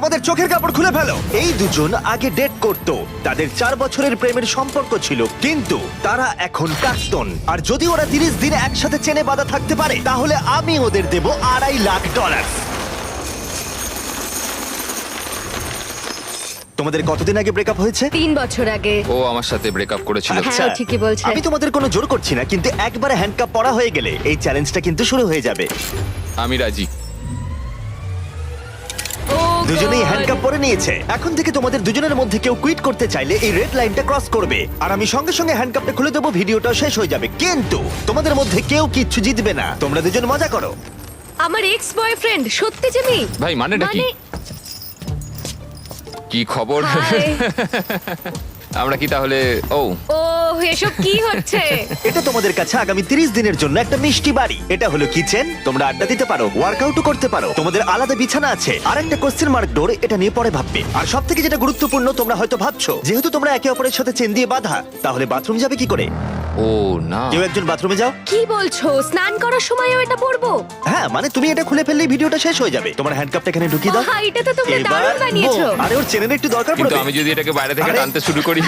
আমাদের চোখের কাপড় খুলে ফেলো। এই দুজন আগে ডেট করত, তাদের 4 বছরের প্রেমের সম্পর্ক ছিল, কিন্তু তারা এখন প্রাক্তন। আর যদি ওরা 30 দিন একসাথে চেনে বাঁধা থাকতে পারে, তাহলে আমি ওদের দেব $2.5 লাখ। তোমাদের কতদিন আগে ব্রেকআপ হয়েছে? 3 বছর আগে। ও আমার সাথে ব্রেকআপ করেছিল। আচ্ছা। হ্যাঁ, ও ঠিকই বলছে। আমি তোমাদের কোনো জোর করছি না, কিন্তু একবারে হ্যান্ডকাপ পরা হয়ে গেলে এই চ্যালেঞ্জটা কিন্তু শুরু হয়ে যাবে। আমি রাজি। ও দুজনেই God! হ্যান্ডকাপ পরে নিয়েছে। এখন থেকে তোমাদের দুজনের মধ্যে কেউ কুইট করতে চাইলে এই রেড লাইনটা ক্রস করবে, আর আমি সঙ্গে সঙ্গে হ্যান্ডকাপটা খুলে দেবো, ভিডিওটা শেষ হয়ে যাবে। কিন্তু তোমাদের মধ্যে কেউ কিচ্ছু জিতবে না। তোমরা দুজন মজা করো। আমার এক্স বয়ফ্রেন্ড সত্যি জিমি। ভাই মানেটা কি? কি খবর? হাই। আমরা কি তাহলে? ও ও এসব কি হচ্ছে? এটা তোমাদের কাছে আগামী 30 দিনের জন্য একটা মিষ্টি বাড়ি। এটা হলো কিচেন, তোমরা আড্ডা দিতে পারো, ওয়ার্কআউটও করতে পারো, তোমাদের আলাদা বিছানা আছে, আর একটা কোশ্চেন মার্ক ডোর, এটা নিয়ে পরে ভাববে। আর সব থেকে যেটা গুরুত্বপূর্ণ, তোমরা হয়তো ভাবছো যেহেতু তোমরা একে অপরের সাথে চেন দিয়ে বাঁধা, তাহলে বাথরুম যাবে কি করে? ও না, কেউ একজন বাথরুমে যাও। কি বলছো? স্নান করার সময়ও এটা পরবো? হ্যাঁ, মানে তুমি এটা খুলে ফেললেই ভিডিওটা শেষ হয়ে যাবে। তোমার হ্যান্ডকাপটা এখানে ঢুকিয়ে দাও। আহা, এটা তো তোমরা এবার দারুণ বানিয়েছো। boom! আরে ওর চেনের একটু দরকার কিন্তু পড়বে। আমি যদি এটাকে বাইরে থেকে আরে- টানতে শুরু করি।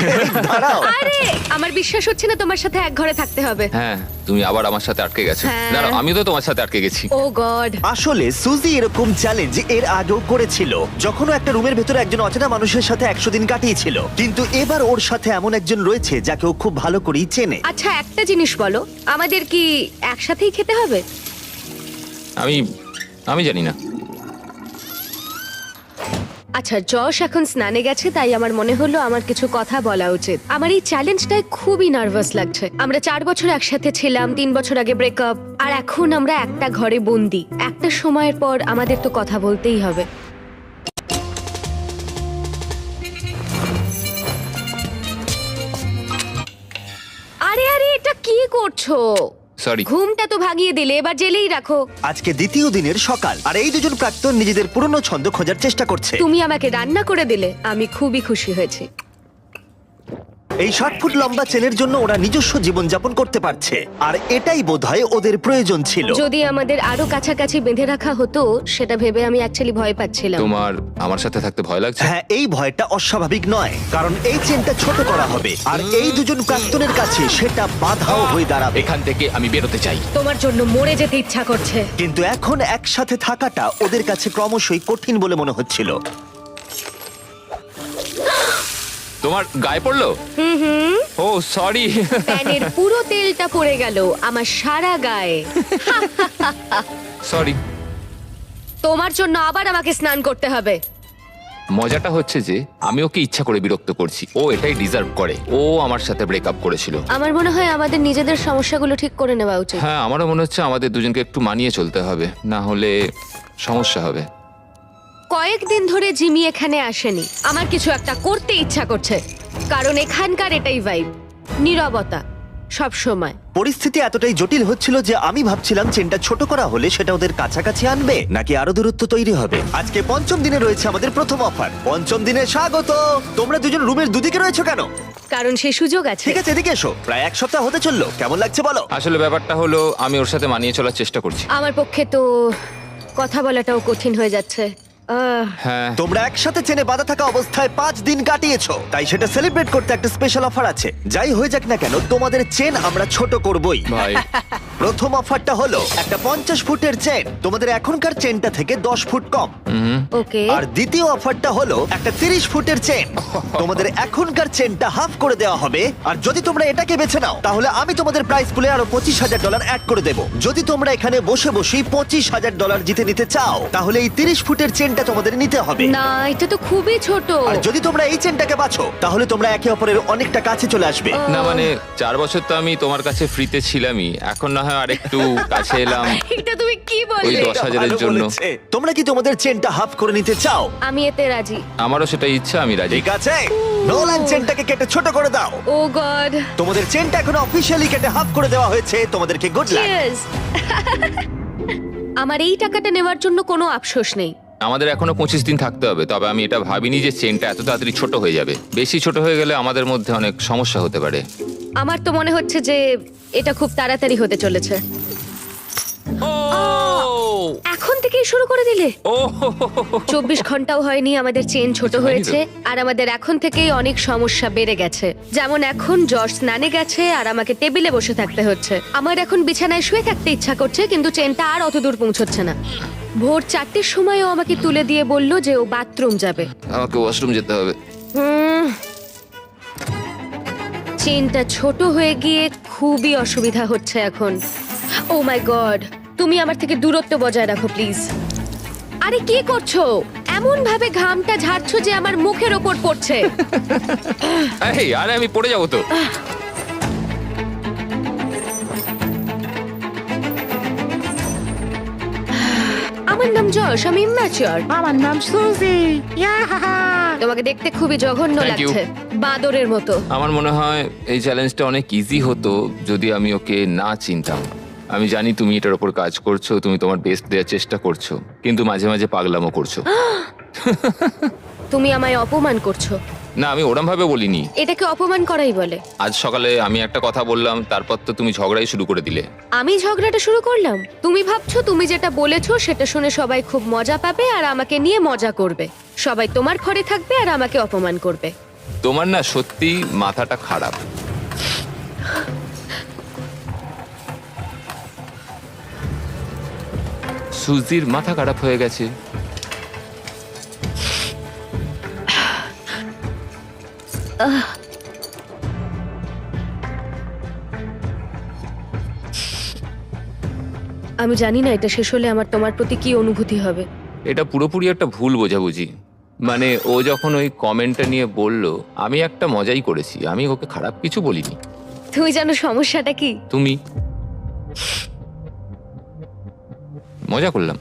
দাঁড়াও। আরে আমার বিশ্বাস হচ্ছে না তোমার সাথে এক ঘরে থাকতে হবে। হ্যাঁ, তুমি আবার আমার সাথে আটকে গেছো। হ্যাঁ। দাঁড়াও, আমিও তো তোমার সাথে আটকে গেছি। ও গড। আসলে সুজি এরকম চ্যালেঞ্জ এর আগেও করেছিল, যখন ও একটা রুমের ভেতরে একজন অচেনা মানুষের সাথে 100 দিন কাটিয়েছিল। কিন্তু এবার ওর সাথে এমন একজন রয়েছে যাকে ও খুব ভালো করেই চেনে। আচ্ছা একটা জিনিস বলো, আমাদের কি একসাথেই খেতে হবে? আমি জানি না। আচ্ছা, যশ এখন স্নানে গেছে, তাই আমার মনে হলো আমার কিছু কথা বলা উচিত। আমার এই চ্যালেঞ্জটায় খুবই নার্ভাস লাগছে। আমরা 4 বছর একসাথে ছিলাম, 3 বছর আগে ব্রেকআপ, আর এখন আমরা একটা ঘরে বন্দি। একটা সময়ের পর আমাদের তো কথা বলতেই হবে। আরে আরে, এটা কি করছো? সরি। ঘুমটা তো ভাগিয়ে দিলে, এবার জেলেই রাখো। আজকে দ্বিতীয় দিনের সকাল, আর এই দুজন প্রাক্তন নিজেদের পুরনো ছন্দ খোঁজার চেষ্টা করছে। তুমি আমাকে রান্না করে দিলে, আমি খুবই খুশি হয়েছি। এই 60 ফুট লম্বা চেনের জন্য ওরা নিজস্ব জীবনযাপন করতে পারছে, আর এটাই বোধহয় ওদের প্রয়োজন ছিল। যদি আমাদের আরো কাছাকাছি বেঁধে রাখা হতো, সেটা ভেবে আমি অ্যাকচুয়ালি ভয় পাচ্ছিলাম। তোমার আমার সাথে থাকতে ভয় লাগছে? হ্যাঁ, এই ভয়টা অস্বাভাবিক নয়, কারণ এই চেনটা ছোট করা হবে, আর এই দুজন প্রাক্তনের কাছে সেটা বাধাও হয়ে দাঁড়াবে। এখান থেকে আমি বেরোতে চাই। তোমার জন্য মরে যেতে ইচ্ছা করছে। কিন্তু এখন একসাথে থাকাটা ওদের কাছে ক্রমশই কঠিন বলে মনে হচ্ছিল। তোমার গায়ে পড়লো? ও সরি। প্যানের পুরো তেলটা পড়ে গেল আমার সারা গায়ে। সরি। তোমার জন্য আবার আমাকে স্নান করতে হবে। মজাটা হচ্ছে যে আমি ওকে ইচ্ছা করে বিরক্ত করছি। ও এটাই ডিজার্ভ করে। ও আমার সাথে ব্রেকআপ করেছিল। আমার মনে হয় আমাদের নিজেদের সমস্যাগুলো ঠিক করে নেওয়া উচিত। হ্যাঁ, আমারও মনে হচ্ছে আমাদের দুজনকে একটু মানিয়ে চলতে হবে, না হলে সমস্যা হবে। কয়েকদিন ধরে জিমি এখানে আসেনি। আমার কিছু একটা করতে ইচ্ছা করছে, কারণ এখানকার এটাই ভাইব, নীরবতা সব সময়। পরিস্থিতি এতটাই জটিল হচ্ছিল যে আমি ভাবছিলাম চেনটা ছোট করা হলে সেটা ওদের কাছাকাছি আনবে, নাকি আরো দূরত্ব তৈরি হবে। আজকে পঞ্চম দিনে রয়েছে আমাদের প্রথম অফার। পঞ্চম দিনে স্বাগত। তোমরা দুজন রুমের দুদিকে রয়েছো কেন? কারণ সেই সুযোগ আছে। ঠিক আছে, এদিকে এসো। প্রায় 1 সপ্তাহ হতে চললো, কেমন লাগছে বলো? আসলে ব্যাপারটা হলো আমি ওর সাথে মানিয়ে চলার চেষ্টা করছি। আমার পক্ষে তো কথা বলাটাও কঠিন হয়ে যাচ্ছে। হ্যাঁ, তোমরা একসাথে চেনে বাঁধা থাকা অবস্থায় 5 দিন কাটিয়েছো, তাই সেটা সেলিব্রেট করতে একটা স্পেশাল অফার আছে। যাই হয়ে যাক না কেন, তোমাদের চেন আমরা ছোট করবই। ভাই। প্রথম অফারটা হলো একটা 50 ফুটের চেন, তোমাদের এখনকার চেনটা থেকে 10 ফুট কম। ওকে। আর দ্বিতীয় অফারটা হলো একটা 30 ফুটের চেন, তোমাদের এখনকার চেনটা হাফ করে দেওয়া হবে। আর যদি তোমরা এটাকে বেছে নাও, তাহলে আমি তোমাদের প্রাইস পুলে আরো $25,000 অ্যাড করে দেবো। যদি তোমরা এখানে বসে বসেই $25,000 জিতে নিতে চাও, তাহলে এই 30 ফুটের চেনটা তোমাদের নিতে হবে। না, এটা তো খুবই ছোট। আর যদি তোমরা এই চেনটাকে বাছো, তাহলে তোমরা একে অপরের অনেকটা কাছে চলে আসবে। না মানে 4 বছর তো আমি তোমার কাছে ফ্রিতে ছিলামই, এখন না হয় আরেকটু কাছে এলাম। এটা তুমি কি ওই বললে? 10,000-এর ভালো জন্য। বলেছে। তোমরা কি তোমাদের চেনটা হাফ করে নিতে চাও? আমি এতে রাজি। আমারও সেটা ইচ্ছা, আমি রাজি। ঠিক আছে, নোলান চেনটাকে কেটে ছোট করে দাও। ও গড। তোমাদের চেনটা এখন অফিশিয়ালি কেটে হাফ করে দেওয়া হয়েছে। তোমাদেরকে গুড লাক। চিয়ার্স। আমার এই টাকাটা নেওয়ার জন্য কোনো আফসোস নেই। আমাদের এখনো 25 দিন থাকতে হবে, তবে আমি এটা ভাবিনি যে চেনটা এত তাড়াতাড়ি ছোট হয়ে যাবে। বেশি ছোট হয়ে গেলে আমাদের মধ্যে অনেক সমস্যা হতে পারে। আমার তো মনে হচ্ছে যে এটা খুব তাড়াতাড়ি হতে চলেছে। এখন থেকেই শুরু করে দিলে? ও 24 ঘন্টাও হয়নি আমাদের চেন ছোট হয়নি তো। হয়েছে, আর আমাদের এখন থেকেই অনেক সমস্যা বেড়ে গেছে। যেমন এখন জর্জ স্নানে গেছে আর আমাকে টেবিলে বসে থাকতে হচ্ছে। আমার এখন বিছানায় শুয়ে থাকতে ইচ্ছা করছে, কিন্তু চেনটা আর অত দূর পৌঁছচ্ছে না। ভোর 4টের সময়ও আমাকে তুলে দিয়ে বলল যে ও বাথরুম যাবে। আমাকে ওয়াশরুম যেতে হবে। চেনটা ছোট হয়ে গিয়ে খুবই অসুবিধা হচ্ছে এখন। ও মাই গড, তুমি আমার থেকে দূরত্ব বজায় রাখো প্লিজ। আরে কি করছো? এমন ভাবে ঘামটা ঝাড়ছো যে আমার মুখের ওপর পড়ছে। এই আরে আমি পড়ে যাবো তো। আমার নাম যশ, আমি ইম্যাচিওর। আমার নাম সুজি। তোমাকে দেখতে খুবই জঘন্য Thank you. লাগছে, বাঁদরের মতো। আমার মনে হয় এই চ্যালেঞ্জটা অনেক ইজি হতো যদি আমি ওকে না চিনতাম। আমি জানি তুমি এটার উপর কাজ করছো, তুমি তোমার বেস্ট দেওয়ার চেষ্টা করছো, কিন্তু মাঝে মাঝে পাগলামো করছো। তুমি আমায় অপমান করছো। না, আমি ওরম ভাবে বলিনি। এটাকে অপমান করাই বলে। আজ সকালে আমি একটা কথা বললাম, তারপর তো তুমি ঝগড়াই শুরু করে দিলে। আমি ঝগড়াটা শুরু করলাম? তুমি ভাবছো তুমি যেটা বলেছো সেটা শুনে সবাই খুব মজা পাবে আর আমাকে নিয়ে মজা করবে। সবাই তোমার ঘরে থাকবে আর আমাকে অপমান করবে। তোমার না সত্যি মাথাটা খারাপ। সুজির মাথা খারাপ হয়ে গেছে। আমি জানি না এটা শেষ হলে আমার তোমার প্রতি কি অনুভূতি হবে। এটা পুরোপুরি একটা ভুল বোঝাবুঝি। মানে ও যখন ওই কমেন্টটা নিয়ে বলল, আমি একটা মজাই করেছি, আমি ওকে খারাপ কিছু বলিনি। তুমি জানো সমস্যাটা কি? তুমি মজা করলাম।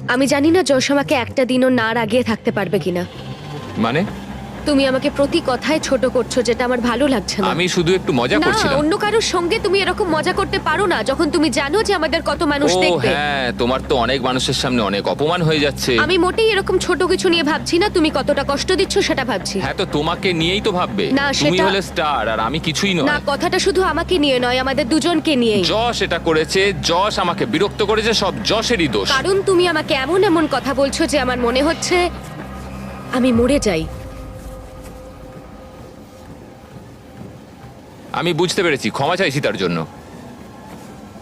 আমি জানি না যশ আমাকে একটা দিনও না রাগিয়ে থাকতে পারবে কিনা। মানে তুমি আমাকে প্রতি কথায় ছোট করছো, যেটা আমার ভালো লাগছে না। আমি শুধু একটু মজা না, করছিলাম। অন্য কারোর সঙ্গে তুমি এরকম মজা করতে পারো না যখন তুমি জানো যে আমাদের কত মানুষ ও দেখবে। হ্যাঁ, তোমার তো অনেক মানুষের সামনে অনেক অপমান হয়ে যাচ্ছে। আমি মোটেই এরকম ছোট কিছু নিয়ে ভাবছি না, তুমি কতটা কষ্ট দিচ্ছ সেটা ভাবছি। হ্যাঁ, তো তোমাকে নিয়েই তো ভাববে। না, তুমি সেটা- হলে স্টার আর আমি কিছুই না, নয়। কথাটা শুধু আমাকে নিয়ে নয়, আমাদের দুজনকে নিয়েই। যশ এটা করেছে, যশ আমাকে বিরক্ত করেছে, সব যশেরই দোষ। কারণ তুমি আমাকে এমন এমন কথা বলছো যে আমার মনে হচ্ছে আমি মরে যাই। আমি বুঝতে পেরেছি, ক্ষমা চাইছি তার জন্য।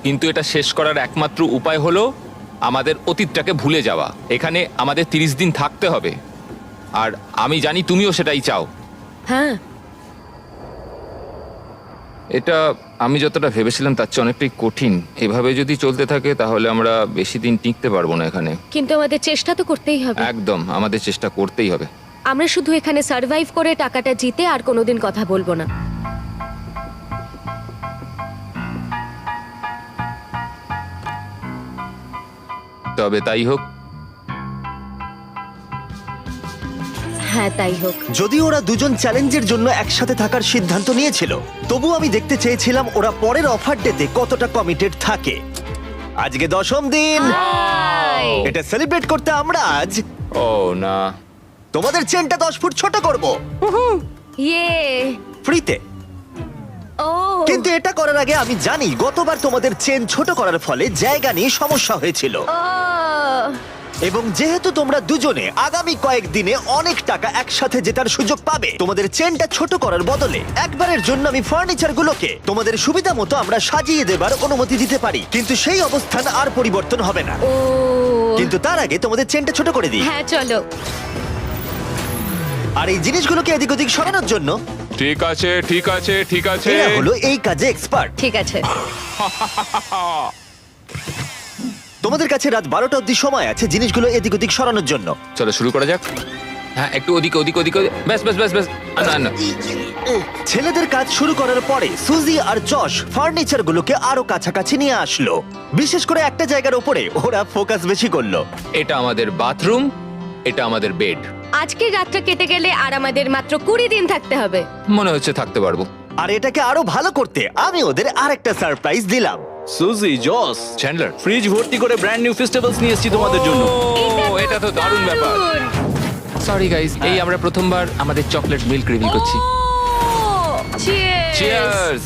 কিন্তু এটা শেষ করার একমাত্র উপায় হলো আমাদের অতীতটাকে ভুলে যাওয়া। এখানে আমাদের 30 দিন থাকতে হবে, আর আমি জানি তুমিও সেটাই চাও। হ্যাঁ, এটা আমি যতটা ভেবেছিলাম তার চেয়ে অনেকটাই কঠিন। এভাবে যদি চলতে থাকে তাহলে আমরা বেশি দিন টিকতে পারবো না এখানে। কিন্তু আমাদের চেষ্টা তো করতেই হবে। একদম, আমাদের চেষ্টা করতেই হবে। আমরা শুধু এখানে সার্ভাইভ করে টাকাটা জিতে আর কোনোদিন কথা বলবো না। তবে তাই হোক। হ্যাঁ, তাই হোক। যদি ওরা দুজন চ্যালেঞ্জের জন্য একসাথে থাকার সিদ্ধান্ত নিয়েছিল, তবু আমি দেখতে চেয়েছিলাম ওরা পরের অফার ডেতে কতটা কমিটেড থাকে। আজকে 10ম দিন। হাই। এটা সেলিব্রেট করতে আমরা আজ ও না, তোমাদের চেনটা 10 ফুট ছোট করব ইয়ে। ফ্রিতে। ও, কিন্তু এটা করার আগে আমি জানি গতবার তোমাদের চেন ছোট করার ফলে জায়গা নিয়ে সমস্যা হয়েছিল, ও, এবং যেহেতু তোমরা দুজনে আগামী কয়েকদিনে অনেক টাকা একসাথে জেতার সুযোগ পাবে, তোমাদের চেনটা ছোট করার বদলে একবারের জন্য আমি ফার্নিচারগুলোকে তোমাদের সুবিধা মতো আমরা সাজিয়ে দেবার অনুমতি দিতে পারি। কিন্তু সেই অবস্থান আর পরিবর্তন হবে না। ও। কিন্তু তার আগে তোমাদের চেনটা ছোট করে দিই। হ্যাঁ, চলো। আর এই জিনিসগুলোকে এদিক ওদিক সরানোর জন্য ঠিক আছে ঠিক আছে ঠিক আছে। এরা হলো এই কাজে এক্সপার্ট। ঠিক আছে। তোমাদের কাছে রাত 12টা অব্দি সময় আছে জিনিসগুলো এদিক ওদিক সরানোর জন্য। চলো শুরু করা যাক। হ্যাঁ, একটু ওদিকে ওদিকে ওদিকে ব্যাস ব্যাস ব্যাস ব্যাস। না না, ছেলেদের কাজ শুরু করার পরে সুজি আর যশ ফার্নিচারগুলোকে আরো কাছাকাছি নিয়ে আসলো। বিশেষ করে একটা জায়গার উপরে ওরা ফোকাস বেশি করলো। এটা আমাদের বাথরুম, এটা আমাদের বেড। আজকের রাতটা কেটে গেলে আর আমাদের মাত্র 20 দিন থাকতে হবে। মনে হচ্ছে থাকতে পারবো। আর এটাকে আরো ভালো করতে আমি ওদের আরেকটা সারপ্রাইজ দিলাম। সুজি, জস, চ্যান্ডলার, ফ্রিজ ভর্তি করে ব্র্যান্ড নিউ ফেস্টিভ্যালস নিয়ে এসেছি তোমাদের জন্য। এটা তো দারুণ ব্যাপার। সরি গাইস, এই আমরা প্রথমবার আমাদের চকলেট মিল্ক রিভিল করছি। চিয়ার্স। চিয়ার্স।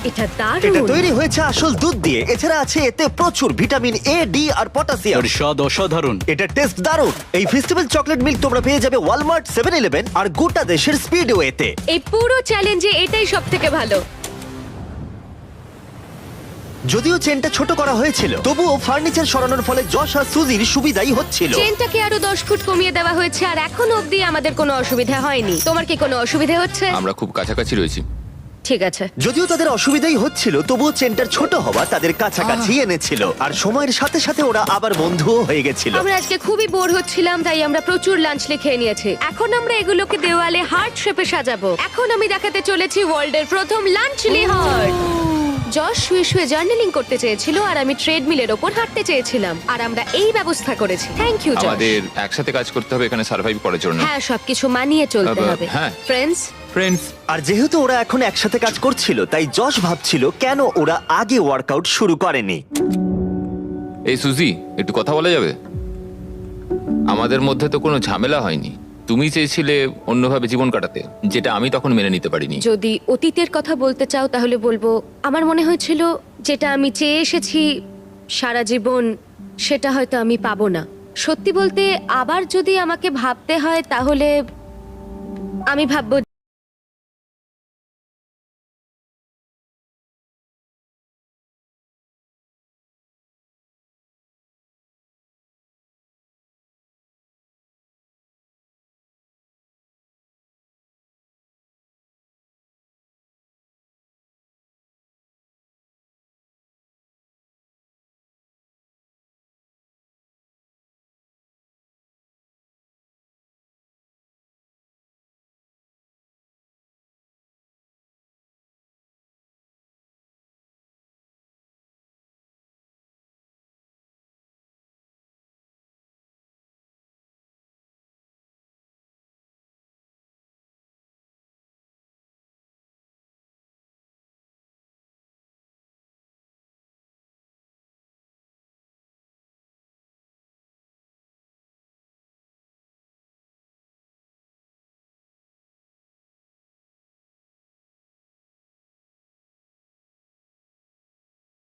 এটা এটা দারুণ। তৈরি হয়েছে আসল দুধ দিয়ে, এছাড়া আছে এতে প্রচুর ভিটামিন এ, ডি আর পটাশিয়াম। এর স্বাদ অসাধারণ। এটা টেস্ট দারুণ। এই ফেস্টিভ্যাল চকলেট মিল্ক তোমরা পেয়ে যাবে ওয়ালমার্ট, 7-Eleven আর গোটা দেশের স্পিডওয়েতে। এই পুরো চ্যালেঞ্জে এটাই সব থেকে ভালো। যদিও চেনটা ছোট করা হয়েছিল, তবুও ফার্নিচার সরানোর ফলে যশ আর সুজির সুবিধাই হচ্ছিল। চেনটাকে আরো 10 ফুট কমিয়ে দেওয়া হয়েছে আর এখনো অবধি আমাদের কোনো অসুবিধা হয়নি। তোমার কি কোনো অসুবিধা হচ্ছে? আমরা খুব কাছাকাছি রয়েছি। ঠিক আছে। যদিও তাদের অসুবিধাই হচ্ছিল, তবুও চেনটার ছোট হওয়া তাদের কাছাকাছি এনেছিল, আর সময়ের সাথে সাথে ওরা আবার বন্ধুও হয়ে গেছিল। আমরা আজকে খুবই বোর হচ্ছিলাম, তাই আমরা প্রচুর লাঞ্চ খেয়ে নিয়েছি। এখন আমরা এগুলোকে দেওয়ালে হার্ট শেপে সাজাবো। এখন আমি দেখাতে চলেছি ওয়ার্ল্ডের প্রথম লাঞ্চলি হার্ট। যশ শুয়ে শুয়ে জার্নালিং করতে চেয়েছিল আর আমি ট্রেডমিলের ওপর হাঁটতে চেয়েছিলাম, আর আমরা এই ব্যবস্থা করেছি। থ্যাংক ইউ যশ। আমাদের একসাথে কাজ করতে হবে এখানে সার্ভাইভ করার জন্য। হ্যাঁ, সবকিছু মানিয়ে চলতে হবে। হ্যাঁ। ফ্রেন্ডস, ফ্রেন্ডস, আর যেহেতু ওরা এখন একসাথে কাজ করছিল, তাই যশ ভাবছিল কেন ওরা আগে ওয়ার্কআউট শুরু করেনি। এই সুজি, একটু কথা বলা যাবে? আমাদের মধ্যে তো কোনো ঝামেলা হয়নি। তুমি চেয়েছিলে অন্যভাবে জীবন কাটাতে, যেটা আমি তখন মেনে নিতে পারিনি। যদি অতীতের কথা বলতে চাও তাহলে বলবো আমার মনে হয়েছিল যেটা আমি চেয়ে এসেছি সারা জীবন, সেটা হয়তো আমি পাবো না। সত্যি বলতে, আবার যদি আমাকে ভাবতে হয় তাহলে আমি ভাববো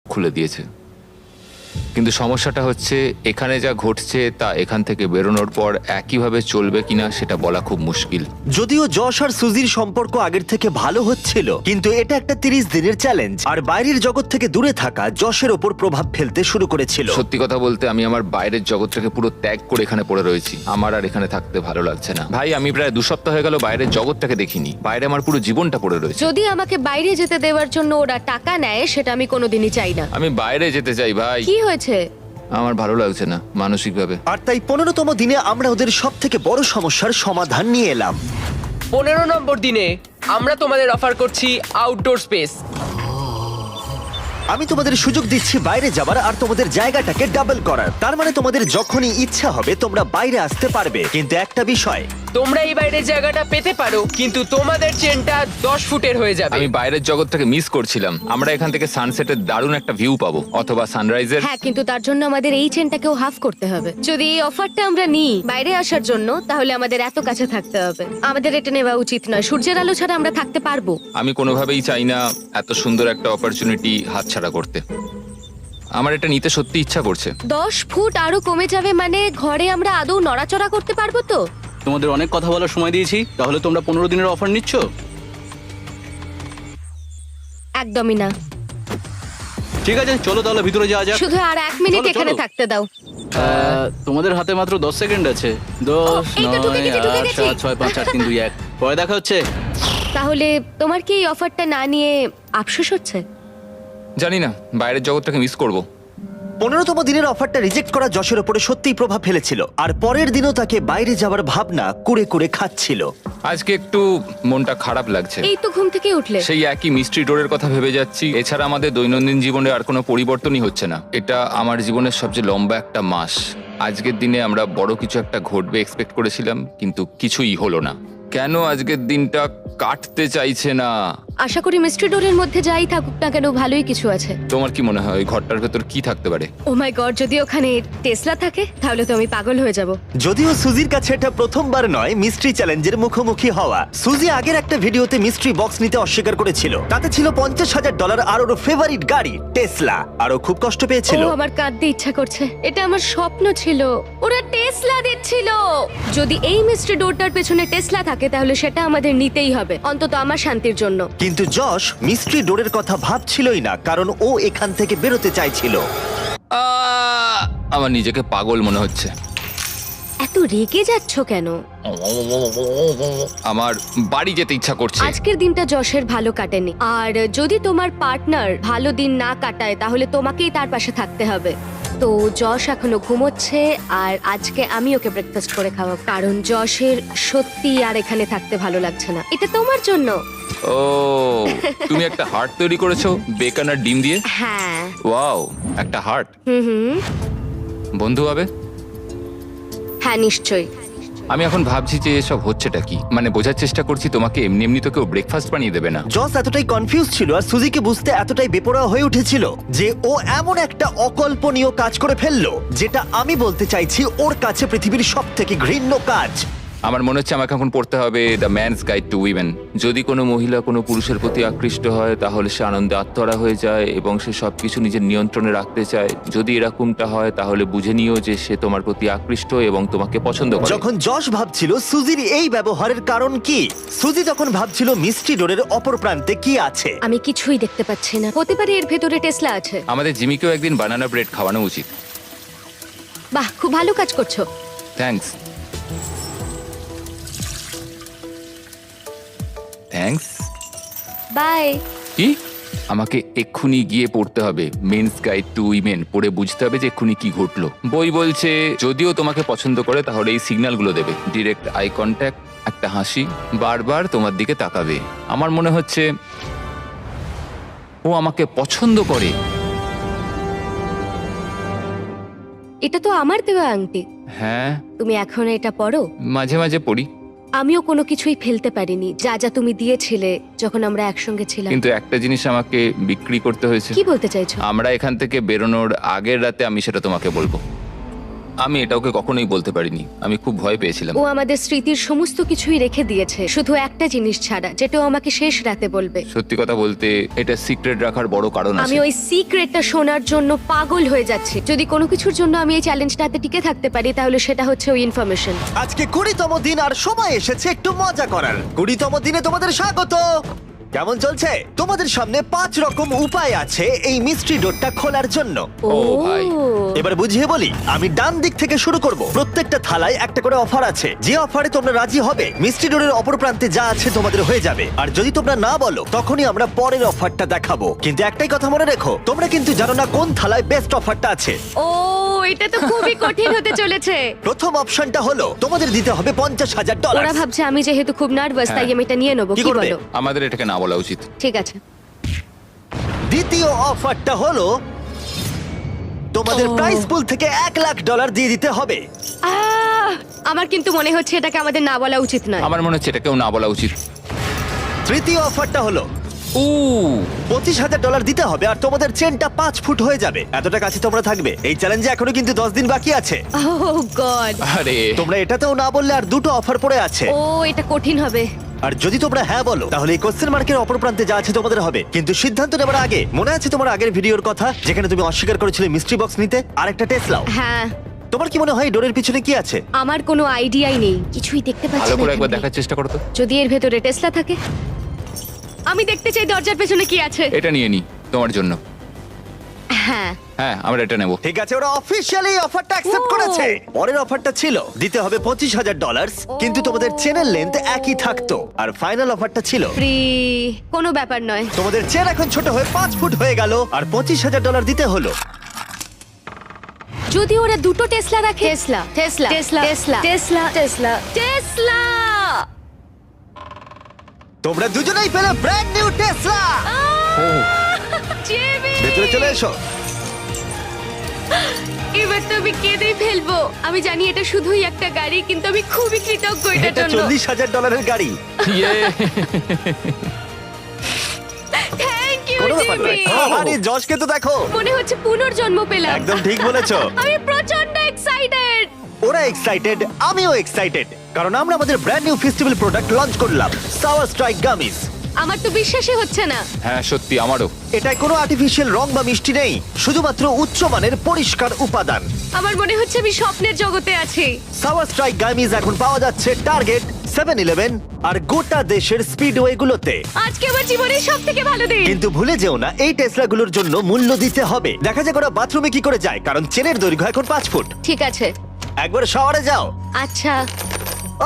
খুলে দিয়েছে, কিন্তু সমস্যাটা হচ্ছে এখানে যা ঘটছে তা এখান থেকে বেরোনোর পর একইভাবে চলবে কিনা সেটা বলা খুব মুশকিল। যদিও যশ আর সুজির সম্পর্ক আগের থেকে ভালো হচ্ছিল, কিন্তু এটা একটা 30 দিনের চ্যালেঞ্জ, আর বাইরের জগৎ থেকে দূরে থাকা যশের ওপর প্রভাব ফেলতে শুরু করেছিল। সত্যি কথা বলতে, আমি আমার বাইরের জগৎটাকে পুরো ত্যাগ করে এখানে পড়ে রয়েছি। আমার আর এখানে থাকতে ভালো লাগছে না। ভাই, আমি প্রায় 2 সপ্তাহ হয়ে গেল বাইরের জগৎটাকে দেখিনি। বাইরে আমার পুরো জীবনটা পড়ে রয়েছে। যদি আমাকে বাইরে যেতে দেওয়ার জন্য ওরা টাকা নেয়, সেটা আমি কোনোদিনই চাই না। আমি বাইরে যেতে চাই ভাই। কি হয়েছে? আমার ভালো লাগছে না মানসিকভাবে। আর তাই 15তম দিনে আমরা ওদের সব থেকে বড় সমস্যার সমাধান নিয়ে এলাম। 15 নম্বর দিনে আমরা তোমাদের অফার করছি আউটডোর স্পেস। আমি তোমাদের সুযোগ দিচ্ছি বাইরে যাবার আর তোমাদের জায়গাটাকে ডাবল করার। তার মানে তোমাদের যখনই ইচ্ছা হবে তোমরা বাইরে আসতে পারবে, কিন্তু একটা বিষয়, তোমরা এই বাইরের জায়গাটা পেতে পারো, কিন্তু তোমাদের চেনটা 10 ফুটের হয়ে যাবে। আমি বাইরের জগৎটাকে মিস করছিলাম। আমরা এখান থেকে সানসেটের দারুণ একটা ভিউ পাবো, অথবা সানরাইজের। হ্যাঁ, কিন্তু তার জন্য আমাদের এই চেনটাকেও হাফ করতে হবে। যদি এই অফারটা আমরা নিই বাইরে আসার জন্য, তাহলে আমাদের এত কাছে থাকতে হবে। আমাদের এটা নেওয়া উচিত নয়। সূর্যের আলো ছাড়া আমরা থাকতে পারবো? আমি কোনোভাবেই চাই না এত সুন্দর একটা অপরচুনিটি হাতছাড়া করতে। আমার এটা নিতে সত্যি ইচ্ছা করছে। 10 ফুট আরো কমে যাবে মানে ঘরে আমরা আদৌ নড়াচড়া করতে পারবো তো? তোমাদের অনেক কথা বলার সময় দিয়েছি, তাহলে তোমরা 15 দিনের অফার নিচ্ছ? একদমই না। ঠিক আছে, চলো তাহলে ভিতরে যাওয়া যাক। শুধু আর 1 মিনিট চলো, এখানে চলো। থাকতে দাও। তোমাদের হাতে মাত্র 10 সেকেন্ড আছে। 10, এই তো ঢুকে 9, গেছি, ঢুকে 8, গেছি। 7, 6, 5, 4, 3, 2, 1। পরে দেখা হচ্ছে। তাহলে তোমার কি এই অফারটা না নিয়ে আফসোস হচ্ছে? জানি না, বাইরের জগৎটাকে মিস করব। 15তম দিনের অফারটা রিজেক্ট করা যশের ওপরে সত্যিই প্রভাব ফেলেছিল, আর পরের দিনও তাকে বাইরে যাওয়ার ভাবনা কুরে কুরে খাচ্ছিল। আজকে একটু মনটা খারাপ লাগছে। এই তো ঘুম থেকে উঠলে। সেই একই মিস্ট্রি ডোরের কথা ভেবে যাচ্ছি। এছাড়া আমাদের দৈনন্দিন জীবনে আর কোনো পরিবর্তনই হচ্ছে না। এটা আমার জীবনের সবচেয়ে লম্বা একটা মাস। আজকের দিনে আমরা বড় কিছু একটা ঘটবে এক্সপেক্ট করেছিলাম, কিন্তু কিছুই হলো না। কেন আজকের দিনটা কাটতে চাইছে না? আশা করি মিস্ট্রি ডোরের মধ্যে যাই থাকুক না কেন ভালোই কিছু আছে। তোমার কি মনে হয় ওই ঘরটার ভেতর কি থাকতে পারে? ও মাই গড, যদি ওখানে টেসলা থাকে তাহলে তো আমি পাগল হয়ে যাব। যদিও সুজির কাছে এটা প্রথমবার নয় মিস্ট্রি চ্যালেঞ্জের মুখোমুখি হওয়া। সুজি আগের একটা ভিডিওতে মিস্ট্রি বক্স নিতে অস্বীকার করেছিল। তাতে ছিল $50,000 আর ওর ফেভারিট গাড়ি টেসলা, আর ও খুব কষ্ট পেয়েছিল। ও আমার কাঁদতে ইচ্ছা করছে, এটা আমার স্বপ্ন ছিল। ওরা টেসলা দিচ্ছিল। যদি এই মিস্ট্রি ডোরটার পেছনে টেসলা থাকে তাহলে সেটা আমাদের নিতেই হবে, অন্তত আমার শান্তির জন্য। কিন্তু যশ মিস্ট্রি ডোরের কথা ভাবছিলই না, কারণ ও এখান থেকে বেরোতে চাইছিল। আমার নিজেকে পাগল মনে হচ্ছে। এত রেগে যাচ্ছ কেন? আমার বাড়ি যেতে ইচ্ছা করছে। আজকের দিনটা যশের ভালো কাটেনি, আর যদি তোমার পার্টনার ভালো দিন না কাটায় তাহলে তোমাকেই তার পাশে থাকতে হবে। তো যশ এখনো ঘুমোচ্ছে, আর আজকে আমি ওকে ব্রেকফাস্ট করে খাওয়াবো, কারণ যশের সত্যি আর এখানে থাকতে ভালো লাগছে না। এটা তোমার জন্য। ও, তুমি একটা হার্ট তৈরি করেছো বেকন আর ডিম দিয়ে? হ্যাঁ। ওয়াও, একটা হার্ট। হুম। বন্ধু হবে? হ্যাঁ, নিশ্চয়ই। আমি এখন ভাবছি যে এসব হচ্ছেটা কি, মানে বোঝার চেষ্টা করছি তোমাকে এমনি এমনি তো কেউ ব্রেকফাস্ট বানিয়ে দেবে না। জস এতটাই কনফিউজ ছিল আর সুজিকে বুঝতে এতটাই বেপরোয়া হয়ে উঠেছিল যে ও এমন একটা অকল্পনীয় কাজ করে ফেললো, যেটা আমি বলতে চাইছি ওর কাছে পৃথিবীর সবথেকে ঘৃণ্য কাজ। আমার মনে হচ্ছে আমাকে এখন পড়তে হবে the man's guide to women. যদি কোনো মহিলা কোনো পুরুষের প্রতি আকৃষ্ট হয় তাহলে সে আনন্দে আত্মহারা হয়ে যায় এবং সে সবকিছু নিজের নিয়ন্ত্রণে রাখতে চায়। যদি এরকমটা হয় তাহলে বুঝে নিও যে সে তোমার প্রতি আকৃষ্ট এবং তোমাকে পছন্দ করে। যখন যশ ভাবছিল সুজির এই ব্যবহারের কারণ কি, সুজি তখন ভাবছিল মিস্ট্রি ডোরের অপর প্রান্তে কি আছে। আমি কিছুই দেখতে পাচ্ছি না। হতে পারে এর ভেতরে টেসলা আছে। আমাদের জিমিকেও একদিন বানানা ব্রেড খাওয়ানো উচিত। বাহ, খুব ভালো কাজ করছো। থ্যাঙ্কস। থ্যাঙ্কস। বাই। কি? আমাকে এক্ষুনি গিয়ে পড়তে হবে মেন্স গাইড টু উইমেন, পড়ে বুঝতে হবে যে এক্ষুনি কি ঘটলো। বই বলছে যদিও তোমাকে পছন্দ করে তাহলে এই সিগন্যালগুলো দেবে: ডিরেক্ট আই কন্ট্যাক্ট, একটা হাসি, বারবার তোমার দিকে তাকাবে। আমার মনে হচ্ছে ও আমাকে পছন্দ করে। এটা তো আমার দেওয়া আংটি। হ্যাঁ, তুমি এখন এটা পরো? মাঝে মাঝে পড়ি। আমিও কোনো কিছুই ফেলতে পারিনি যা যা তুমি দিয়েছিলে যখন আমরা একসঙ্গে ছিলাম। কিন্তু একটা জিনিস আমাকে বিক্রি করতে হয়েছে। কি বলতে চাইছো? আমরা এখান থেকে বেরোনোর আগের রাতে আমি সেটা তোমাকে বলবো। আমি এটা ওকে কখনোই বলতে পারিনি, আমি খুব ভয় পেয়েছিলাম। ও আমাদের স্মৃতির সমস্ত কিছুই রেখে দিয়েছে, শুধু একটা জিনিস ছাড়া, যেটা ও আমাকে শেষ রাতে বলবে। সত্যি কথা বলতে এটা সিক্রেট রাখার বড় কারণ আমি আছে। ওই সিক্রেটটা শোনার জন্য পাগল হয়ে যাচ্ছি। যদি কোনো কিছুর জন্য আমি এই চ্যালেঞ্জটাতে টিকে থাকতে পারি তাহলে সেটা হচ্ছে ওই ইনফরমেশন। আজকে 20তম দিন আর সময় এসেছে একটু মজা করার। 20তম দিনে তোমাদের স্বাগত। কেমন চলছে? তোমাদের সামনে 5 রকম উপায় আছে এই মিস্ট্রি ডোরটা খোলার জন্য। ও ভাই। এবার বুঝিয়ে বলি, আমি ডান দিক থেকে শুরু করব। প্রত্যেকটা থালায় একটা করে অফার আছে, যে অফারে তোমরা রাজি হবে মিস্ট্রি ডোরের অপর প্রান্তে যা আছে তোমাদের হয়ে যাবে। আর যদি তোমরা না বলো তখনই আমরা পরের অফারটা দেখাবো। কিন্তু একটাই কথা মনে রেখো, তোমরা কিন্তু জানো না কোন থালায় বেস্ট অফারটা আছে। ও, এটা তো খুবই কঠিন হতে চলেছে। প্রথম অপশনটা হলো তোমাদের দিতে হবে $50,000। ওরা ভাবছে আমি যেহেতু খুব নার্ভাস তাই আমি এটা নিয়ে নেবো। কি কি করবে? বলো? আমাদের এটাকে না বলা উচিত। ঠিক আছে। দ্বিতীয় অফারটা হলো তোমাদের প্রাইস পুল থেকে $1,00,000 দিয়ে দিতে হবে। আমার কিন্তু মনে হচ্ছে এটাকে আমাদের না বলা উচিত নয়। আমার মনে হচ্ছে এটাকেও না বলা উচিত। তৃতীয় অফারটা হলো ও, $25,000 দিতে হবে আর তোমাদের চেনটা 5 ফুট হয়ে যাবে। এতটা কাছে তোমরা থাকবে। এই চ্যালেঞ্জে এখনো কিন্তু 10 দিন বাকি আছে। ওহ গড। আরে তোমরা এটাতেও না বললে আর দুটো অফার পড়ে আছে। ও, এটা কঠিন হবে। আর যদি তোমরা হ্যাঁ বলো তাহলে এই কোশ্চেন মার্কের অপর প্রান্তে যা আছে তোমাদের হবে। কিন্তু সিদ্ধান্ত নেবার আগে মনে আছে তোমার আগের ভিডিওর কথা যেখানে তুমি অস্বীকার করেছিলে মিস্ট্রি বক্স নিতে আর একটা টেসলাও? হ্যাঁ। তোমার কি মনে হয় ডোরের পিছনে কি আছে? আমার কোনো আইডিয়াই নেই, কিছুই দেখতে পাচ্ছি ভালো না। করে একবার এখান দেখার চেষ্টা করো তো। থেকে। যদি এর ভেতরে টেসলা থাকে, আমি দেখতে চাই দরজার পেছনে কি আছে। এটা নিয়ে নি তোমার জন্য। হ্যাঁ। হ্যাঁ, আমরা এটা নেব। ঠিক আছে, ওরা অফিশিয়ালি অফারটা অ্যাকসেপ্ট ও। করেছে। পরের অফারটা ছিল দিতে হবে $25,000, কিন্তু তোমাদের চেনের লেন্থ একই থাকতো। আর ফাইনাল অফারটা ছিল ফ্রি। কোনো ব্যাপার নয়। তোমাদের চেন এখন ছোট হয়ে 5 ফুট হয়ে গেল আর $25,000 দিতে হলো। যদি ওরা দুটো টেসলা রাখে। Tesla, Tesla, Tesla, Tesla, Tesla, Tesla, Tesla. তোমরা দুজনেই পেলে ব্র্যান্ড নিউ টেসলা। জিমি! ভেতরে চলে এসো। এবার তো আমি কেঁদেই ফেলবো। আমি জানি এটা শুধুই একটা গাড়ি, কিন্তু আমি খুবই কৃতজ্ঞ এটার এটা জন্য। $40,000 গাড়ি। ইয়ে। কোনো ব্যাপার নয়। জিমি। আরে যশকে তো দেখো। মনে হচ্ছে পুনর্জন্ম পেলাম। একদম ঠিক বলেছো। আমি প্রচন্ড এক্সাইটেড। ওরা এক্সাইটেড, আমিও এক্সাইটেড, কারণ আমরা আমাদের brand new festival product launch করলাম, সাওয়ার স্ট্রাইক গামিজ। আমার তো বিশ্বাসই হচ্ছে না। হ্যাঁ সত্যি আমারও। এটায় কোনো আর্টিফিশিয়াল রং বা মিষ্টি নেই, শুধুমাত্র উচ্চমানের পরিষ্কার উপাদান। আমার মনে হচ্ছে আমি স্বপ্নের জগতে আছি। সাওয়ার স্ট্রাইক গামিজ এখন পাওয়া যাচ্ছে টার্গেট, 7-Eleven আর গোটা দেশের স্পিডওয়ে গুলোতে। আজকে আমার জীবনের সবথেকে ভালো দিন। কিন্তু ভুলে যেও না, এই টেসলাগুলোর জন্য মূল্য দিতে হবে। দেখা যাক ওরা বাথরুমে কি করে যায়, কারণ চেনের দৈর্ঘ্য এখন 5 ফুট। ঠিক আছে। একবার শাওয়ারে যাও। আচ্ছা।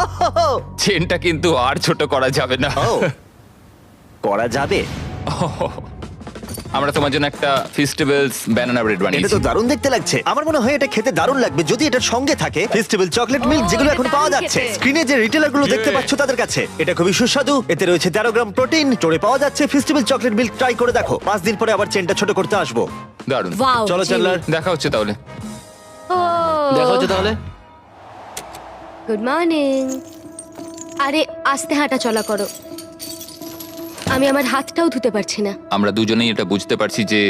ওহো, চেনটা কিন্তু আর ছোট করা যাবে না। ও, করা যাবে। আমরা তোমার জন্য একটা ফেস্টিভ্যালস ব্যানানা ব্রেড এটা বানিয়েছি। তো দারুণ দেখতে লাগছে। আমার মনে হয় এটা খেতে দারুণ লাগবে যদি এটার সঙ্গে থাকে ফেস্টিভ্যাল চকলেট মিল্ক, যেগুলো এটা এখন পাওয়া দারুণ যাচ্ছে খেতে। স্ক্রিনে যে রিটেলার গুলো দেখতে পাচ্ছ তাদের কাছে। এটা খুবই সুস্বাদু, এতে রয়েছে 13 গ্রাম প্রোটিন, স্টোরে পাওয়া যাচ্ছে। ফেস্টিভ্যাল চকলেট মিল্ক ট্রাই করে দেখো, 5 দিন পরে আবার চেনটা ছোট করতে আসবো। দারুণ। ওয়াও। চলো চ্যান্ডলার। দেখা হচ্ছে তাহলে। ও দেখা হচ্ছে তাহলে। Good morning. আরে আস্তে হাঁটা চলা করো। আমি আমার হাতটাও ধুতে পারছি না। আমরা দুজনেই এটা বুঝতে পারছি যে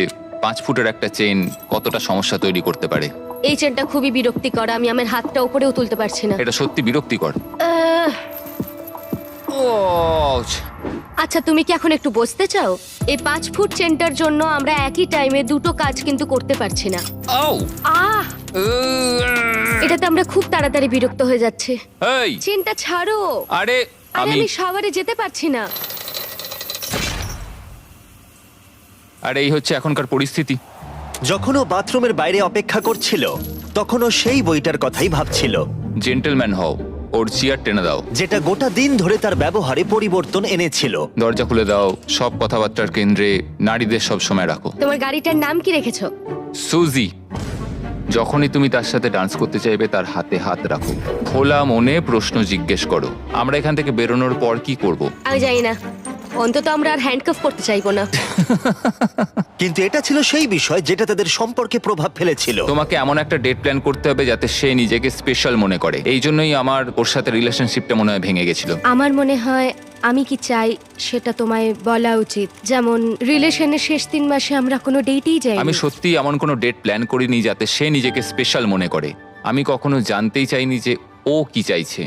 5 ফুটের একটা চেন কতটা সমস্যা তৈরি করতে পারে। এই চেনটা খুবই বিরক্তিকর। আমি আমার হাতটা উপরেও তুলতে পারছি না। এটা সত্যি বিরক্তিকর। আহ, আচ্ছা তুমি কি এখন একটু বসতে চাও? এই 5 ফুট চেনটার জন্য আমরা একই টাইমে দুটো কাজ কিন্তু করতে পারছি না। আহ, এটাতে আমরা খুব তাড়াতাড়ি বিরক্ত হয়ে যাচ্ছি। এই চেনটা ছাড়ো। আরে আরে আমি আমি শাওয়ারে যেতে পারছি না। আরে এই হচ্ছে এখনকার পরিস্থিতি। যখন ও বাথরুমের বাইরে অপেক্ষা করছিল, তখন ও সেই বইটার কথাই ভাবছিল, জেন্টলম্যান হও, ওর চেয়ার টেনে দাও, যেটা গোটা দিন ধরে তার ব্যবহারে পরিবর্তন এনেছিল। দরজা খুলে দাও, সব কথাবার্তার কেন্দ্রে নারীদের সব সময় রাখো। তোমার গাড়িটার নাম কি রেখেছো? সুজি। যখনই তুমি তার সাথে ডান্স করতে চাইবে তার হাতে হাত রাখো, খোলা মনে প্রশ্ন জিজ্ঞেস করো। আমরা এখান থেকে বেরোনোর পর কি করব? আমি জানি না। অন্তত আমরা আর হ্যান্ডকাফ করতে চাইবো না। কিন্তু এটা ছিল সেই বিষয় যেটা তাদের সম্পর্কে প্রভাব ফেলেছিল। তোমাকে এমন একটা ডেট প্ল্যান করতে হবে যাতে সে নিজেকে স্পেশাল মনে করে। এই জন্যই আমার ওর সাথে রিলেশনশিপটা মনে হয় ভেঙে গেছিল। আমার মনে হয় আমি কি চাই সেটা তোমায় বলা উচিত। যেমন রিলেশনের শেষ 3 মাসে আমরা কোনো ডেটেই যাইনি। আমি সত্যি এমন কোনো ডেট প্ল্যান করিনি যাতে সে নিজেকে স্পেশাল মনে করে। আমি কখনো জানতেই চাইনি যে ও কি চাইছে।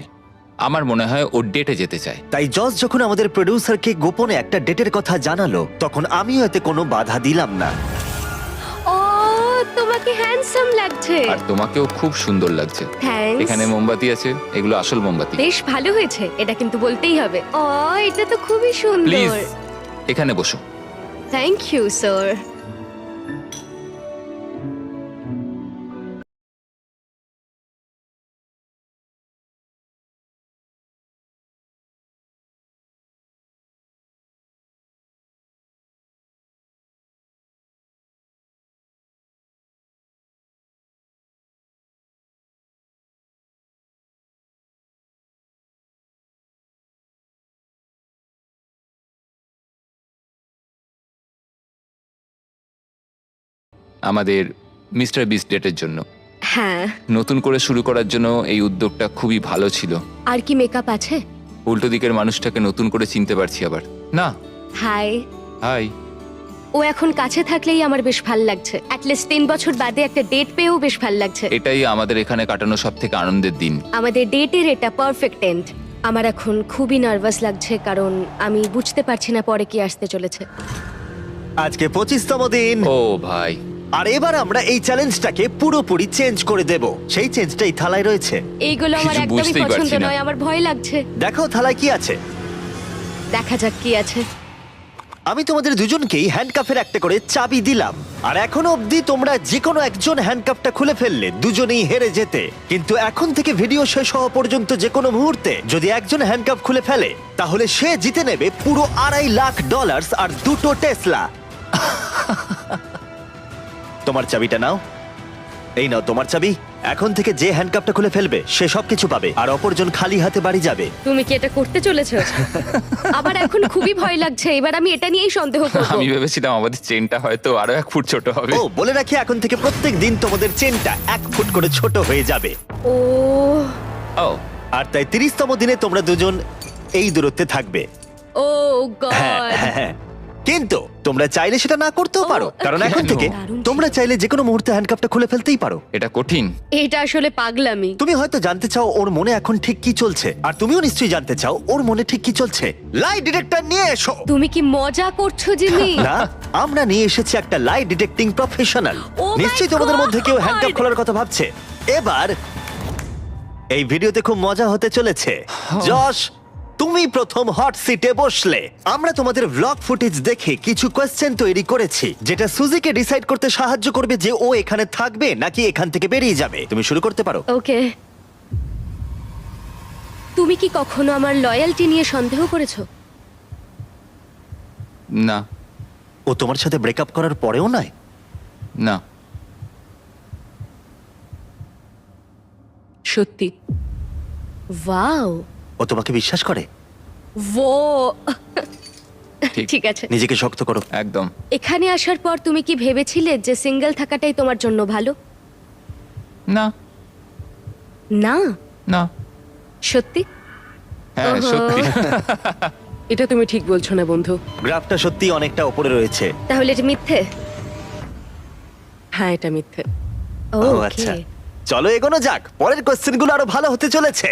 আমার মনে হয় ও ডেটে যেতে চায়। তাই জজ যখন আমাদের প্রোডিউসারকে গোপনে একটা ডেটের কথা জানালো, তখন আমিও এতে কোনো বাধা দিলাম না। ও তোমাকে হ্যান্ডসাম লাগছে। আর তোমাকেও খুব সুন্দর লাগছে। থ্যাঙ্কস। এখানে মোমবাতি আছে, এগুলো আসল মোমবাতি। বেশ ভালো হয়েছে, এটা কিন্তু বলতেই হবে। ও এটা তো খুবই প্লিজ সুন্দর। এখানে বসো। Thank you sir. আমাদের মিস্টার বিস্ট ডেটের জন্য হ্যাঁ। নতুন করে শুরু করার জন্য এই উদ্যোগটা খুবই ভালো ছিল। আর কি মেকআপ আছে? উল্টো দিকের মানুষটাকে নতুন করে চিনতে পারছি আবার। না হাই। হাই। ও এখন কাছে থাকলেই আমার বেশ ভাল লাগছে। অ্যাটলিস্ট 3 বছর বাদে একটা ডেট পেয়েও বেশ ভাল লাগছে। এটাই আমাদের এখানে কাটানো সব থেকে আনন্দের দিন। আমাদের ডেটের এটা পারফেক্ট এন্ড। আমার এখন খুবই নার্ভাস লাগছে কারণ আমি বুঝতে পারছি না পরে কি আসতে চলেছে। আজকে 25তম দিন, ও ভাই, আর এবার আমরা এই চ্যালেঞ্জটাকে পুরোপুরি চেঞ্জ করে দেব। সেই চেঞ্জটা এই থালায় রয়েছে। এইগুলো আমার কিছু একদমই বুঝতেই পছন্দ পারছি না। নয়, আমার ভয় লাগছে। দেখো থালায় কি আছে। দেখা যাক কি আছে। আমি তোমাদের দুজনকেই হ্যান্ডকাফের একটা করে চাবি দিলাম, আর এখনো অবধি তোমরা যে কোনো একজন হ্যান্ডকাফটা খুলে ফেললে দুজনেই হেরে যেতে। কিন্তু এখন থেকে ভিডিও শেষ হওয়া পর্যন্ত যে কোনো মুহূর্তে যদি একজন হ্যান্ডকাফ খুলে ফেলে, তাহলে সে জিতে নেবে পুরো $2.5 লাখ আর 2টো টেসলা। তোমার চাবিটা নাও। এই নাও তোমার চাবি। এখন থেকে যে হ্যান্ডকাফটা খুলে ফেলবে সে সবকিছু পাবে, আর অপরজন খালি হাতে বাড়ি যাবে। তুমি কি এটা করতে চলেছো? আবার এখন খুবই ভয় লাগছে। এবার আমি এটা নিয়েই সন্দেহ করব। আমি ভেবেছিলাম আমাদের চেনটা হয়তো আরো 1 ফুট ছোট হবে। ও বলে রাখি, এখন থেকে প্রত্যেক দিন তোমাদের চেনটা 1 ফুট করে ছোট হয়ে যাবে। ও ও আর তাই 30তম দিনে তোমরা দুজন এই দূরত্বে থাকবে। ও হ্যাঁ, গড। হ্যাঁ, হ্যাঁ। কিন্তু তোমরা চাইলে সেটা না করতেও পারো, কারণ এখন কেন? থেকে তোমরা চাইলে যে কোনো মুহূর্তে হ্যান্ডকাপটা খুলে ফেলতেই পারো। এটা কঠিন। এটা আসলে পাগলামি। তুমি হয়তো জানতে চাও ওর মনে এখন ঠিক কি চলছে, আর তুমিও নিশ্চয়ই জানতে চাও ওর মনে ঠিক কি চলছে। লাই ডিটেক্টর নিয়ে এসো। তুমি কি মজা করছো জিমি? না, আমরা নিয়ে এসেছি একটা লাই ডিটেক্টিং প্রফেশনাল। Oh my নিশ্চয়ই তোমাদের God! মধ্যে কেউ হ্যান্ডকাপ খোলার কথা ভাবছে। এবার এই ভিডিওতে খুব মজা হতে চলেছে। যশ, তুমি প্রথম হট সিটে বসলে। আমরা তোমাদের ব্লগ ফুটেজ দেখে কিছু কোয়েশ্চেন তৈরি করেছি, যেটা সুজিকে ডিসাইড করতে সাহায্য করবে যে ও এখানে থাকবে নাকি এখান থেকে বেরিয়ে যাবে। তুমি শুরু করতে পারো। ওকে। তুমি কি কখনো আমার লয়্যালটি নিয়ে সন্দেহ করেছো? না, ও তোমার সাথে ব্রেকআপ করার পরেও নয়? না। সত্যি? ওয়াও। ও তোমাকে বিশ্বাস করে? ও ঠিক। ঠিক আছে। নিজেকে শক্ত করো। একদম। এখানে আসার পর তুমি কি ভেবেছিলে যে সিঙ্গেল থাকাটাই তোমার জন্য ভালো? না, না। না। সত্যি? হ্যাঁ, ওহো। সত্যি। এটা তুমি ঠিক বলছো না বন্ধু। গ্রাফটা সত্যি অনেকটা উপরে রয়েছে। তাহলে এটা মিথ্যে? হ্যাঁ, এটা মিথ্যে। ও ওকে। আচ্ছা, চলো এগোনো যাক। পরের কোশ্চেনগুলো আরো ভালো হতে চলেছে।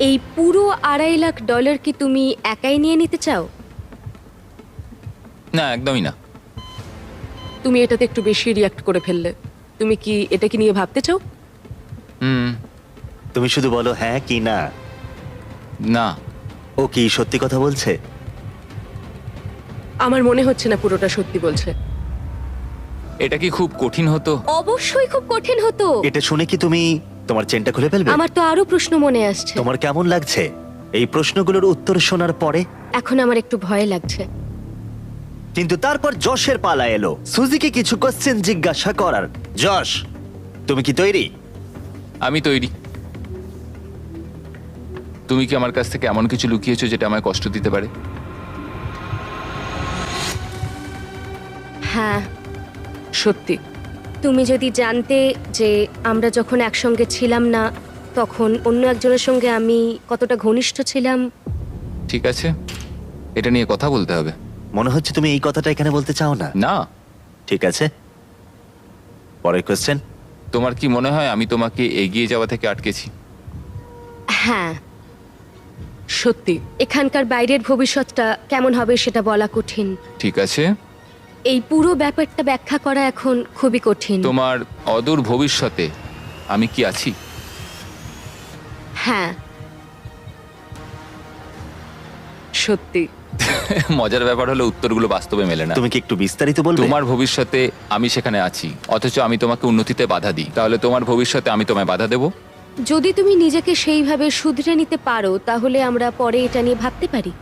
এই পুরো $2.5 লাখ কি তুমি একাই নিয়ে নিতে চাও? না, একদমই না। তুমি এটাতে একটু বেশি রিয়াক্ট করে ফেললে। তুমি কি এটাকে নিয়ে ভাবতে চাও? হুম। তুমি শুধু বলো হ্যাঁ কি না। না। ও কি সত্যি কথা বলছে? আমার মনে হচ্ছে না পুরোটা সত্যি বলছে। এটা কি খুব কঠিন হতো? অবশ্যই খুব কঠিন হতো। এটা শুনে কি তুমি তোমার চেনটা খুলে ফেলবে? আমার তো আরো প্রশ্ন মনে আসছে। তোমার কেমন লাগছে এই প্রশ্নগুলোর উত্তর শোনার পরে? এখন আমার একটু ভয় লাগছে। কিন্তু তারপর যশের পালা এলো সুজিকে কিছু কোশ্চেন জিজ্ঞাসা করার। যশ, তুমি কি তৈরি? আমি তৈরি। তুমি কি আমার কাছ থেকে এমন কিছু লুকিয়েছো যেটা আমায় কষ্ট দিতে পারে? হ্যাঁ। সত্যি? তুমি যদি জানতে যে আমরা যখন একসঙ্গে ছিলাম না তখন অন্য একজনের সঙ্গে আমি কতটা ঘনিষ্ঠ ছিলাম। ঠিক আছে, এটা নিয়ে কথা বলতে হবে। মনে হচ্ছে তুমি এই কথাটা এখানে বলতে চাও না। না। ঠিক আছে, পরের কোশ্চেন। তোমার কি মনে হয় আমি তোমাকে এগিয়ে যাওয়া থেকে আটকেছি? হ্যাঁ। সত্যি? এখানকার বাইরের ভবিষ্যৎটা কেমন হবে সেটা বলা কঠিন। ঠিক আছে। এই পুরো ব্যাপারটা ব্যাখ্যা করা এখন খুবই কঠিন। তোমার অদূর ভবিষ্যতে আমি কি আছি? হ্যাঁ। সত্যি? মজার ব্যাপার হলো উত্তরগুলো বাস্তবে মেলে না। তুমি কি একটু বিস্তারিত বলবে? তোমার ভবিষ্যতে আমি সেখানে আছি, অথচ আমি তোমাকে উন্নতিতে বাধা দিই। তাহলে তোমার ভবিষ্যতে আমি তোমায় বাধা দেব? যদি তুমি নিজেকে সেইভাবে শুধরে নিতে পারো তাহলে আমরা পরে এটা নিয়ে ভাবতে পারি।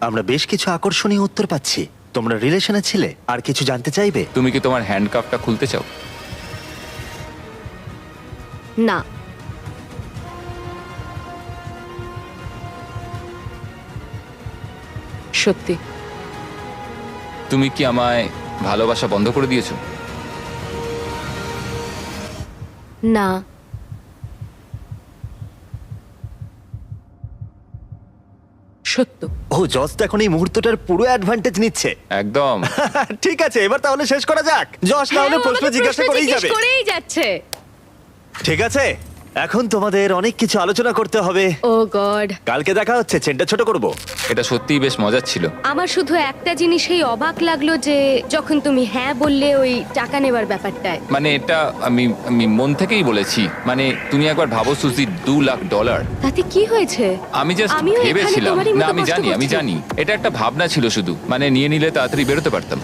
আমরা বেশ কিছু আকর্ষণীয় উত্তর পাচ্ছি। তোমরা রিলেশনে ছিলে, আর কিছু জানতে চাইবে? তুমি কি তোমার হ্যান্ডকাপটা খুলতে চাও? না। সত্যি? তুমি কি আমায় ভালোবাসা বন্ধ করে দিয়েছো? না। সত্য? ও, জজ তো এখন এই মুহূর্তটার পুরো অ্যাডভান্টেজ নিচ্ছে। একদম। ঠিক আছে, এবার তাহলে শেষ করা যাক। যশ না হলে হ্যাঁ, প্রশ্ন আমাকে জিজ্ঞাসা করেই জিজ্ঞেস যাবে। করেই যাচ্ছে। ঠিক আছে, এখন তোমাদের অনেক কিছু আলোচনা করতে হবে। ও গড। কালকে দেখা হচ্ছে। চেনটা ছোট করব। এটা সত্যিই বেশ মজার ছিল। আমার শুধু একটা জিনিসেই অবাক লাগলো যে যখন তুমি হ্যাঁ বললে ওই টাকা নেবার ব্যাপারটায়। মানে এটা আমি আমি মন থেকেই বলেছি। মানে তুমি একবার ভাবো সুজি, $2 লাখ। তাতে কি হয়েছে? আমি জাস্ট আমিও এখানে ভেবেছিলাম। তোমারই না, মতো আমি কষ্ট জানি, আমি করছি। জানি এটা একটা ভাবনা ছিল শুধু। মানে নিয়ে নিলে তাড়াতাড়ি বেরোতে পারতাম।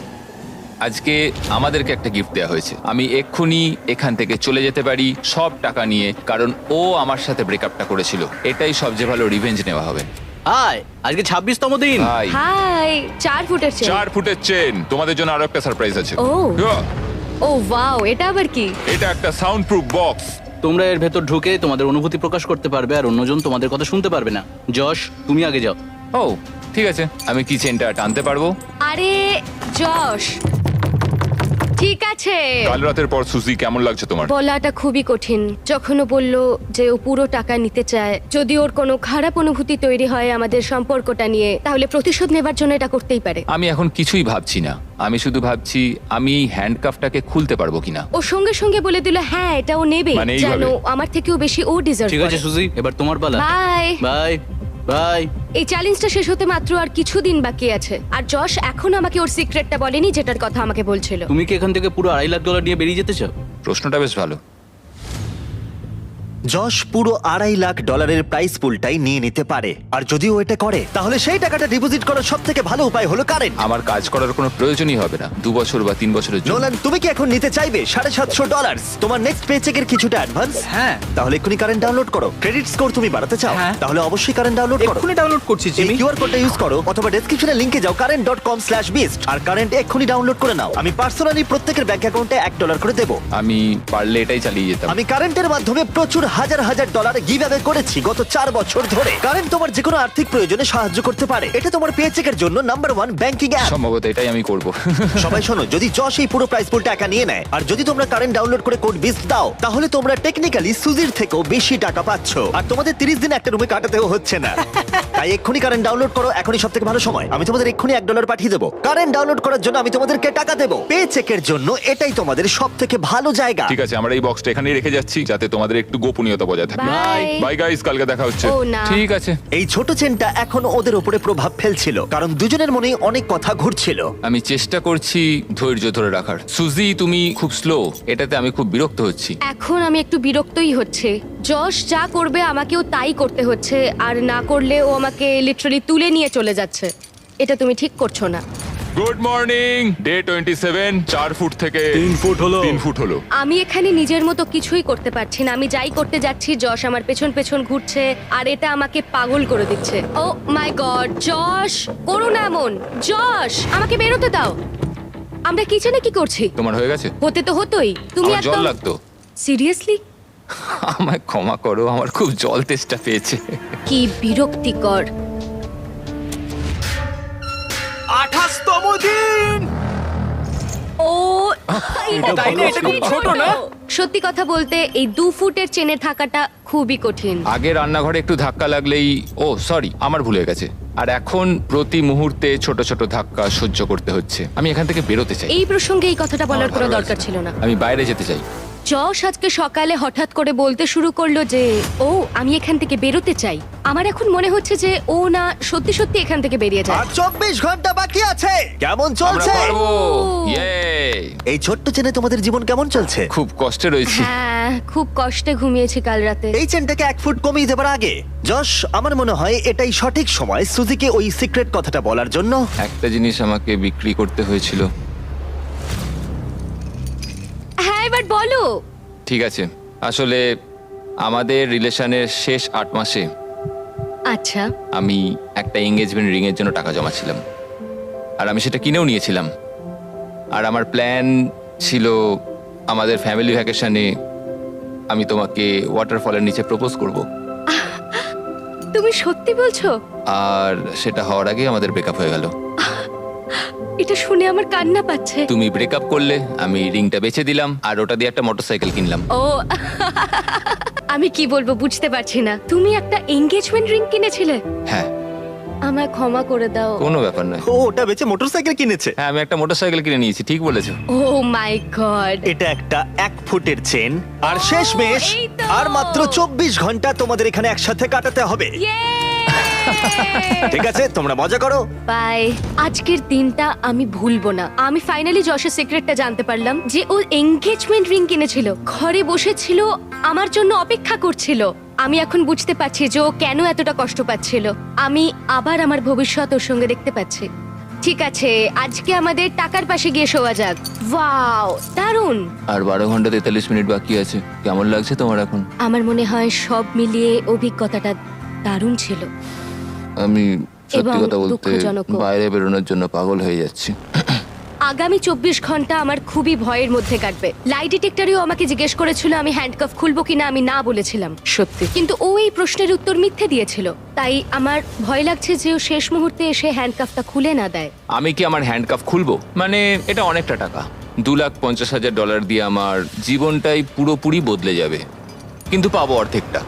আজকে আমাদেরকে একটা গিফট দেওয়া হয়েছে। আমি এক্ষুনি এখান থেকে চলে যেতে পারি সব টাকা নিয়ে, কারণ ও আমার সাথে ব্রেকআপটা করেছিল। এটাই সবচেয়ে ভালো রিভেঞ্জ নেওয়া হবে। হাই, আজকে 26তম দিন। ভাই, হাই। 4 ফুটের চেন। 4 ফুটের চেন। তোমাদের জন্য আরো একটা সারপ্রাইজ আছে। ও। Yeah! ও ওয়াও, এটা আবার কি? এটা একটা সাউন্ড প্রুফ বক্স। তোমরা এর ভেতর ঢুকে তোমাদের অনুভূতি প্রকাশ করতে পারবে, আর অন্যজন তোমাদের কথা শুনতে পারবে না। যশ, তুমি আগে যাও। ও, ঠিক আছে। আমি কি চেনটা টানতে পারবো? আরে যশ, ঠিক আছে। কাল রাতের পর সুজি কেমন লাগছে তোমার? বলাটা খুবই কঠিন। যখন ও বলল যে ও পুরো টাকা নিতে চায়, যদি ওর কোনো খারাপ অনুভূতি তৈরি হয় আমাদের সম্পর্কটা নিয়ে, তাহলে প্রতিশোধ নেবার জন্য এটা করতেই পারে। আমি এখন কিছুই ভাবছি না, আমি শুধু ভাবছি আমি হ্যান্ডকাফটাকে খুলতে পারবো কিনা। ও সঙ্গে সঙ্গে বলে দিল হ্যাঁ এটা ও নেবে, মানে এইভাবে? জানো আমার থেকেও বেশি ও ডিজার্ভ ঠিক আছে করে। সুজি, এবার তোমার পালা। বাই। Bye bye. এই চ্যালেঞ্জটা শেষ হতে মাত্র আর কিছুদিন বাকি আছে, আর যশ এখন আমাকে ওর সিক্রেটটা বলেনি যেটার কথা আমাকে বলছিল। তুমি কি এখান থেকে পুরো $2.5 লাখ নিয়ে বেরিয়ে যেতে চাও? প্রশ্নটা বেশ ভালো। যশ পুরো $2.5 লাখ প্রাইস পুলটাই নিয়ে নিতে পারে, আর যদি ও এটা করে তাহলে সেই টাকাটা ডিপোজিট করার সব থেকে ভালো উপায় হলো কারেন্ট। আমার কাজ করার কোনো প্রয়োজনই হবে না 2 বছর বা 3 বছরের জন্য। নোলান, তুমি কি এখন নিতে চাইবে $750 তোমার নেক্সট পেচেকের কিছুটা অ্যাডভান্স? হ্যাঁ। তাহলে এক্ষুনি কারেন্ট ডাউনলোড করো। ক্রেডিট স্কোর তুমি বাড়াতে চাও? হ্যাঁ। তাহলে অবশ্যই কারেন্ট ডাউনলোড করো। এক্ষুনি ডাউনলোড করছি এই জিমি। কিউআর কোডটা ইউজ করো অথবা ডেসক্রিপশনে লিংকে যাও current.com/beast আর কারেন্ট এক্ষুনি ডাউনলোড করে নাও। আমি পার্সোনালি প্রত্যেকের ব্যাংক অ্যাকাউন্টে $1 করে দেব। আমি পারলে এটাই চালিয়ে যেতাম। আমি কারেন্টের মাধ্যমে প্রচুর হাজার হাজার ডলার গিভঅ্যাওয়ে করেছি গত 4 বছর ধরে। কারেন্ট তোমার যে কোনো আর্থিক প্রয়োজনে সাহায্য করতে পারে। এটা তোমার পেচেকের জন্য নাম্বার 1 ব্যাংকিং অ্যাপ। সম্ভবত এটাই আমি করব। সবাই শোনো, যদি যশ এই পুরো প্রাইস পুলটা একা নিয়ে নেয় আর যদি তোমরা কারেন্ট ডাউনলোড করে কোড বিস্ট দাও, তাহলে তোমরা টেকনিক্যালি সুজির থেকেও বেশি টাকা পাচ্ছ, আর তোমাদের 30 দিন একটা রুমে কাটাতেও হচ্ছে না। তাই এক্ষুনি কারেন্ট ডাউনলোড করো, এখনই সবথেকে ভালো সময়। আমি তোমাদের এক্ষুনি $1 পাঠিয়ে দেবো। কারেন্ট ডাউনলোড করার জন্য আমি তোমাদেরকে টাকা দেবো। পে চেকের জন্য এটাই তোমাদের সবথেকে ভালো জায়গা। ঠিক আছে, আমরা এই বক্সটা এখানেই রেখে যাচ্ছি যাতে তোমাদের একটু গোপনীয়তা বজায় থাকে। বাই। বাই গাইস, কালকে দেখা হচ্ছে। ও না। ঠিক আছে। এই ছোট চেনটা এখন ওদের উপরে প্রভাব ফেলছিল, কারণ দুজনের মনেই অনেক কথা ঘুরছিল। আমি চেষ্টা করছি ধৈর্য ধরে রাখার। সুজি, তুমি খুব স্লো, এটাতে আমি খুব বিরক্ত হচ্ছি। এখন আমি একটু বিরক্তই হচ্ছে। যশ যা করবে আমাকেও তাই করতে হচ্ছে, আর না করলে ও আমাকে লিটারালি তুলে নিয়ে চলে যাচ্ছে। এটা তুমি ঠিক করছো না। Good morning. ডে 27, 4 ফুট থেকে 3 ফুট হলো। 3 ফুট হলো। আমি এখানে নিজের মতো কিছুই করতে পারছি না। আমি যাই করতে যাচ্ছি যশ আমার পেছন পেছন ঘুরছে, আর এটা আমাকে পাগল করে দিচ্ছে। ও মাই গড, যশ করো না এমন। যশ আমাকে বেরোতে দাও। আমরা কিচেনে কি করছি? তোমার হয়ে গেছে? হতে তো হতোই। তুমি আমার জল একদম লাগতো। সিরিয়াসলি? আমায় ক্ষমা করো, আমার খুব জল তেষ্টা পেয়েছে। কি বিরক্তিকর। 28তম দিন। ও তাই না? এটা খুব ছোট না? সত্যি কথা বলতে এই 2 ফুটের চেনে থাকাটা খুবই কঠিন। আগে রান্নাঘরে একটু ধাক্কা লাগলেই, ও সরি, আমার ভুল হয়ে গেছে। আর এখন প্রতি মুহূর্তে ছোট ছোট ধাক্কা সহ্য করতে হচ্ছে। আমি এখান থেকে বেরোতে চাই। এই প্রসঙ্গে এই কথাটা বলার আমার কোনো ভালো দরকার লাগছে ছিল না। আমি বাইরে যেতে চাই। যশ আজকে সকালে হঠাৎ করে বলতে শুরু করলো যে ও আমি এখান থেকে বেরোতে চাই। আমার এখন মনে হচ্ছে যে ও না সত্যি সত্যি এখান থেকে বেরিয়ে যায়। আর 24 ঘন্টা বাকি আছে। কেমন আমরা চলছে? পারবো। ও। ইয়ে! এই ছোট্ট চেনে তোমাদের জীবন কেমন চলছে? খুব কষ্টে রয়েছি। হ্যাঁ, খুব কষ্টে ঘুমিয়েছি কাল রাতে। এই চেনটাকে 1 ফুট কমিয়ে দেবার আগে যশ, আমার মনে হয় এটাই সঠিক সময় সুজিকে ওই সিক্রেট কথাটা বলার জন্য। একটা জিনিস আমাকে বিক্রি করতে হয়েছিল। হ্যাঁ, এবার বলো। ঠিক আছে, আসলে আমাদের রিলেশনের শেষ 8 মাসে আচ্ছা, আমি একটা এঙ্গেজমেন্ট রিং এর জন্য টাকা জমাচ্ছিলাম, আর আমি সেটা কিনেও নিয়েছিলাম। আর আমার প্ল্যান ছিল আমাদের ফ্যামিলি ভ্যাকেশনে আমি তোমাকে ওয়াটারফলের নিচে প্রপোজ করব, তুমি সত্যি বলছো? আর সেটা হওয়ার আগে আমাদের ব্রেকআপ হয়ে গেল। এটা শুনে আমার কান্না পাচ্ছে। তুমি ব্রেকআপ করলে, আমি রিংটা বেচে দিলাম, আর ওটা দিয়ে একটা মোটরসাইকেল কিনলাম। ও আমি কি বলবো বুঝতে পারছি না। তুমি একটা এনগেজমেন্ট রিং কিনেছিলে? হ্যাঁ, আমায় ক্ষমা করে দাও। কোনো ব্যাপার নয়। ও ওটা বেচে মোটরসাইকেল কিনেছে। হ্যাঁ, আমি একটা মোটরসাইকেল কিনে নিয়েছি, ঠিক বলেছো। ও মাই গড। এটা একটা 1 ফুটের চেন, আর শেষমেশ এই তো। আর মাত্র 24 ঘন্টা তোমাদের এখানে একসাথে কাটাতে হবে। ঠিক আছে, তোমরা মজা করো। বাই। আজকের দিনটা আমি ভুলবো না। আমি ফাইনালি যশের সিক্রেটটা জানতে পারলাম যে ও এনগেজমেন্ট রিং কিনেছিল, ঘরে বসেছিল, আমার জন্য অপেক্ষা করছিল। আমি এখন বুঝতে পারছি যে ও কেন এতটা কষ্ট পাচ্ছিল। আমি আবার আমার ভবিষ্যৎ ওর সঙ্গে দেখতে পাচ্ছি। ঠিক আছে, আজকে আমাদের টাকার পাশে গিয়ে শোয়া যাক। ওয়াও, দারুণ। আর 12 ঘন্টা 43 মিনিট বাকি আছে। কেমন লাগছে তোমার এখন? আমার মনে হয় সব মিলিয়ে অভিজ্ঞতাটা দারুণ ছিল। আমি সত্যি এবং কথা বলতে দুঃখজনকও। বাইরে বেরোনোর জন্য পাগল হয়ে যাচ্ছি। আগামী 24 ঘন্টা আমার খুবই ভয়ের মধ্যে কাটবে। লাই ডিটেক্টরেও আমাকে জিজ্ঞেস করেছিল আমি হ্যান্ডকাফ খুলবো কিনা, আমি না বলেছিলাম। সত্যি? কিন্তু ও এই প্রশ্নের উত্তর মিথ্যে দিয়েছিল। তাই আমার ভয় লাগছে যে ও শেষ মুহূর্তে এসে হ্যান্ডকাফটা খুলে না দেয়। আমি কি আমার হ্যান্ডকাফ খুলবো? মানে এটা অনেকটা টাকা। $2,50,000 দিয়ে আমার জীবনটাই পুরোপুরি বদলে যাবে, কিন্তু পাবো অর্ধেকটা।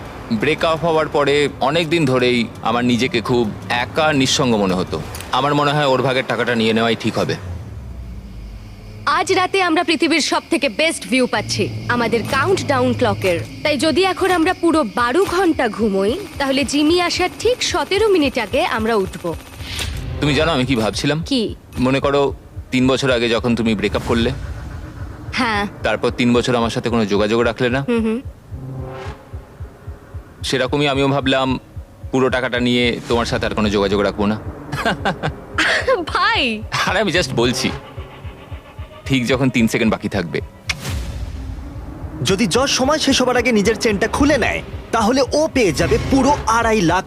ব্রেকআপ হওয়ার পরে অনেক দিন ধরেই আমার নিজেকে খুব একা নিঃসঙ্গ মনে হতো। আমার মনে হয় ওর ভাগের টাকাটা নিয়ে নেওয়াই ঠিক হবে। আজ রাতে আমরা পৃথিবীর সব থেকে বেস্ট ভিউ পাচ্ছি আমাদের কাউন্ট ডাউন ক্লকের। তাই যদি এখন আমরা পুরো 12 ঘন্টা ঘুমোই, তাহলে জিমি আসার ঠিক 17 মিনিট আগে আমরা উঠবো। তুমি জানো আমি কি ভাবছিলাম? কি? মনে করো 3 বছর আগে যখন তুমি ব্রেকআপ করলে, হ্যাঁ। তারপর 3 বছর আমার সাথে কোনো যোগাযোগ রাখলে না, সেরকমই আমিও ভাবলাম পুরো টাকাটা নিয়ে তোমার সাথে আর কোনো যোগাযোগ রাখবো না। ভাই, আর আমি জাস্ট বলছি, ঠিক যখন 3 সেকেন্ড বাকি থাকবে। যদি যশ সময় শেষ হবার আগে নিজের চেনটা খুলে নেয়, তাহলে ও পেয়ে যাবে পুরো $2.5 লাখ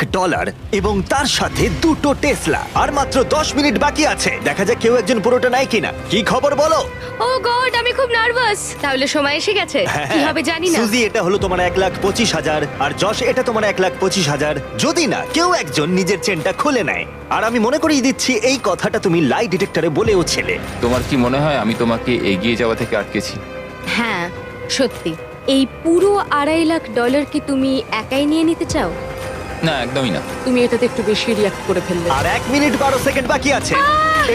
এবং তার সাথে 2টো টেসলা। আর মাত্র 10 মিনিট বাকি আছে, দেখা যাক কেউ একজন পুরোটা নেয় কিনা। কি খবর বলো? ও গড, আমি খুব নার্ভাস। তাহলে সময় এসে গেছে, কি হবে জানি না। সুজি, এটা হলো তোমার 1,25,000 আর যশ এটা তোমার 1,25,000, যদি না কেউ একজন নিজের চেনটা খুলে নেয়। আর আমি মনে করিয়ে দিচ্ছি এই কথাটা তুমি লাই ডিটেক্টরে বলেও ছিলে। তোমার কি মনে হয় আমি তোমাকে এগিয়ে যাওয়া থেকে আটকেছি? হ্যাঁ, সত্যি। এই পুরো $2.5 লাখ কি তুমি একাই নিয়ে নিতে চাও? না, একদমই না। তুমি এটাতে একটু বেশি রিয়াক্ট করে ফেললে। আর 1 মিনিট 12 সেকেন্ড বাকি আছে।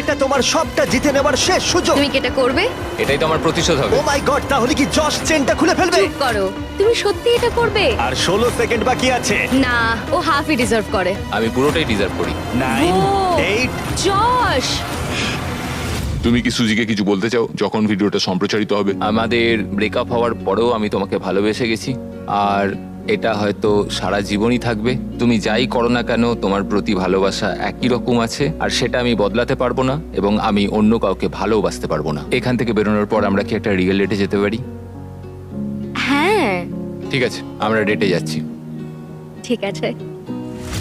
এটা তোমার সবটা জিতে নেবার শেষ সুযোগ। তুমি কি এটা করবে? এটাই তো আমার প্রতিশোধ হবে। ও মাই গড, তাহলে কি যশ চেনটা খুলে ফেলবে? চুপ করো, তুমি সত্যি এটা করবে? আর 16 সেকেন্ড বাকি আছে। না, ও হাফই ডিজার্ভ করে। আমি পুরোটাই ডিজার্ভ করি। 9, ও, 8, জশ, তুমি কি সুজিকে কিছু বলতে চাও যখন ভিডিওটা সম্প্রচারিত হবে? আমাদের ব্রেকআপ হওয়ার পরেও আমি তোমাকে ভালোবেসে গেছি, আর এটা হয়তো সারা জীবনই থাকবে। তুমি যাই করো না কেন, তোমার প্রতি ভালোবাসা একই রকম আছে, আর সেটা আমি বদলাতে পারবো না, এবং আমি অন্য কাউকে ভালোবাসতে পারবো না। এখান থেকে বেরোনোর পর আমরা কি একটা রিয়েল ডেটে যেতে পারি? হ্যাঁ ঠিক আছে, আমরা ডেটে যাচ্ছি। ঠিক আছে।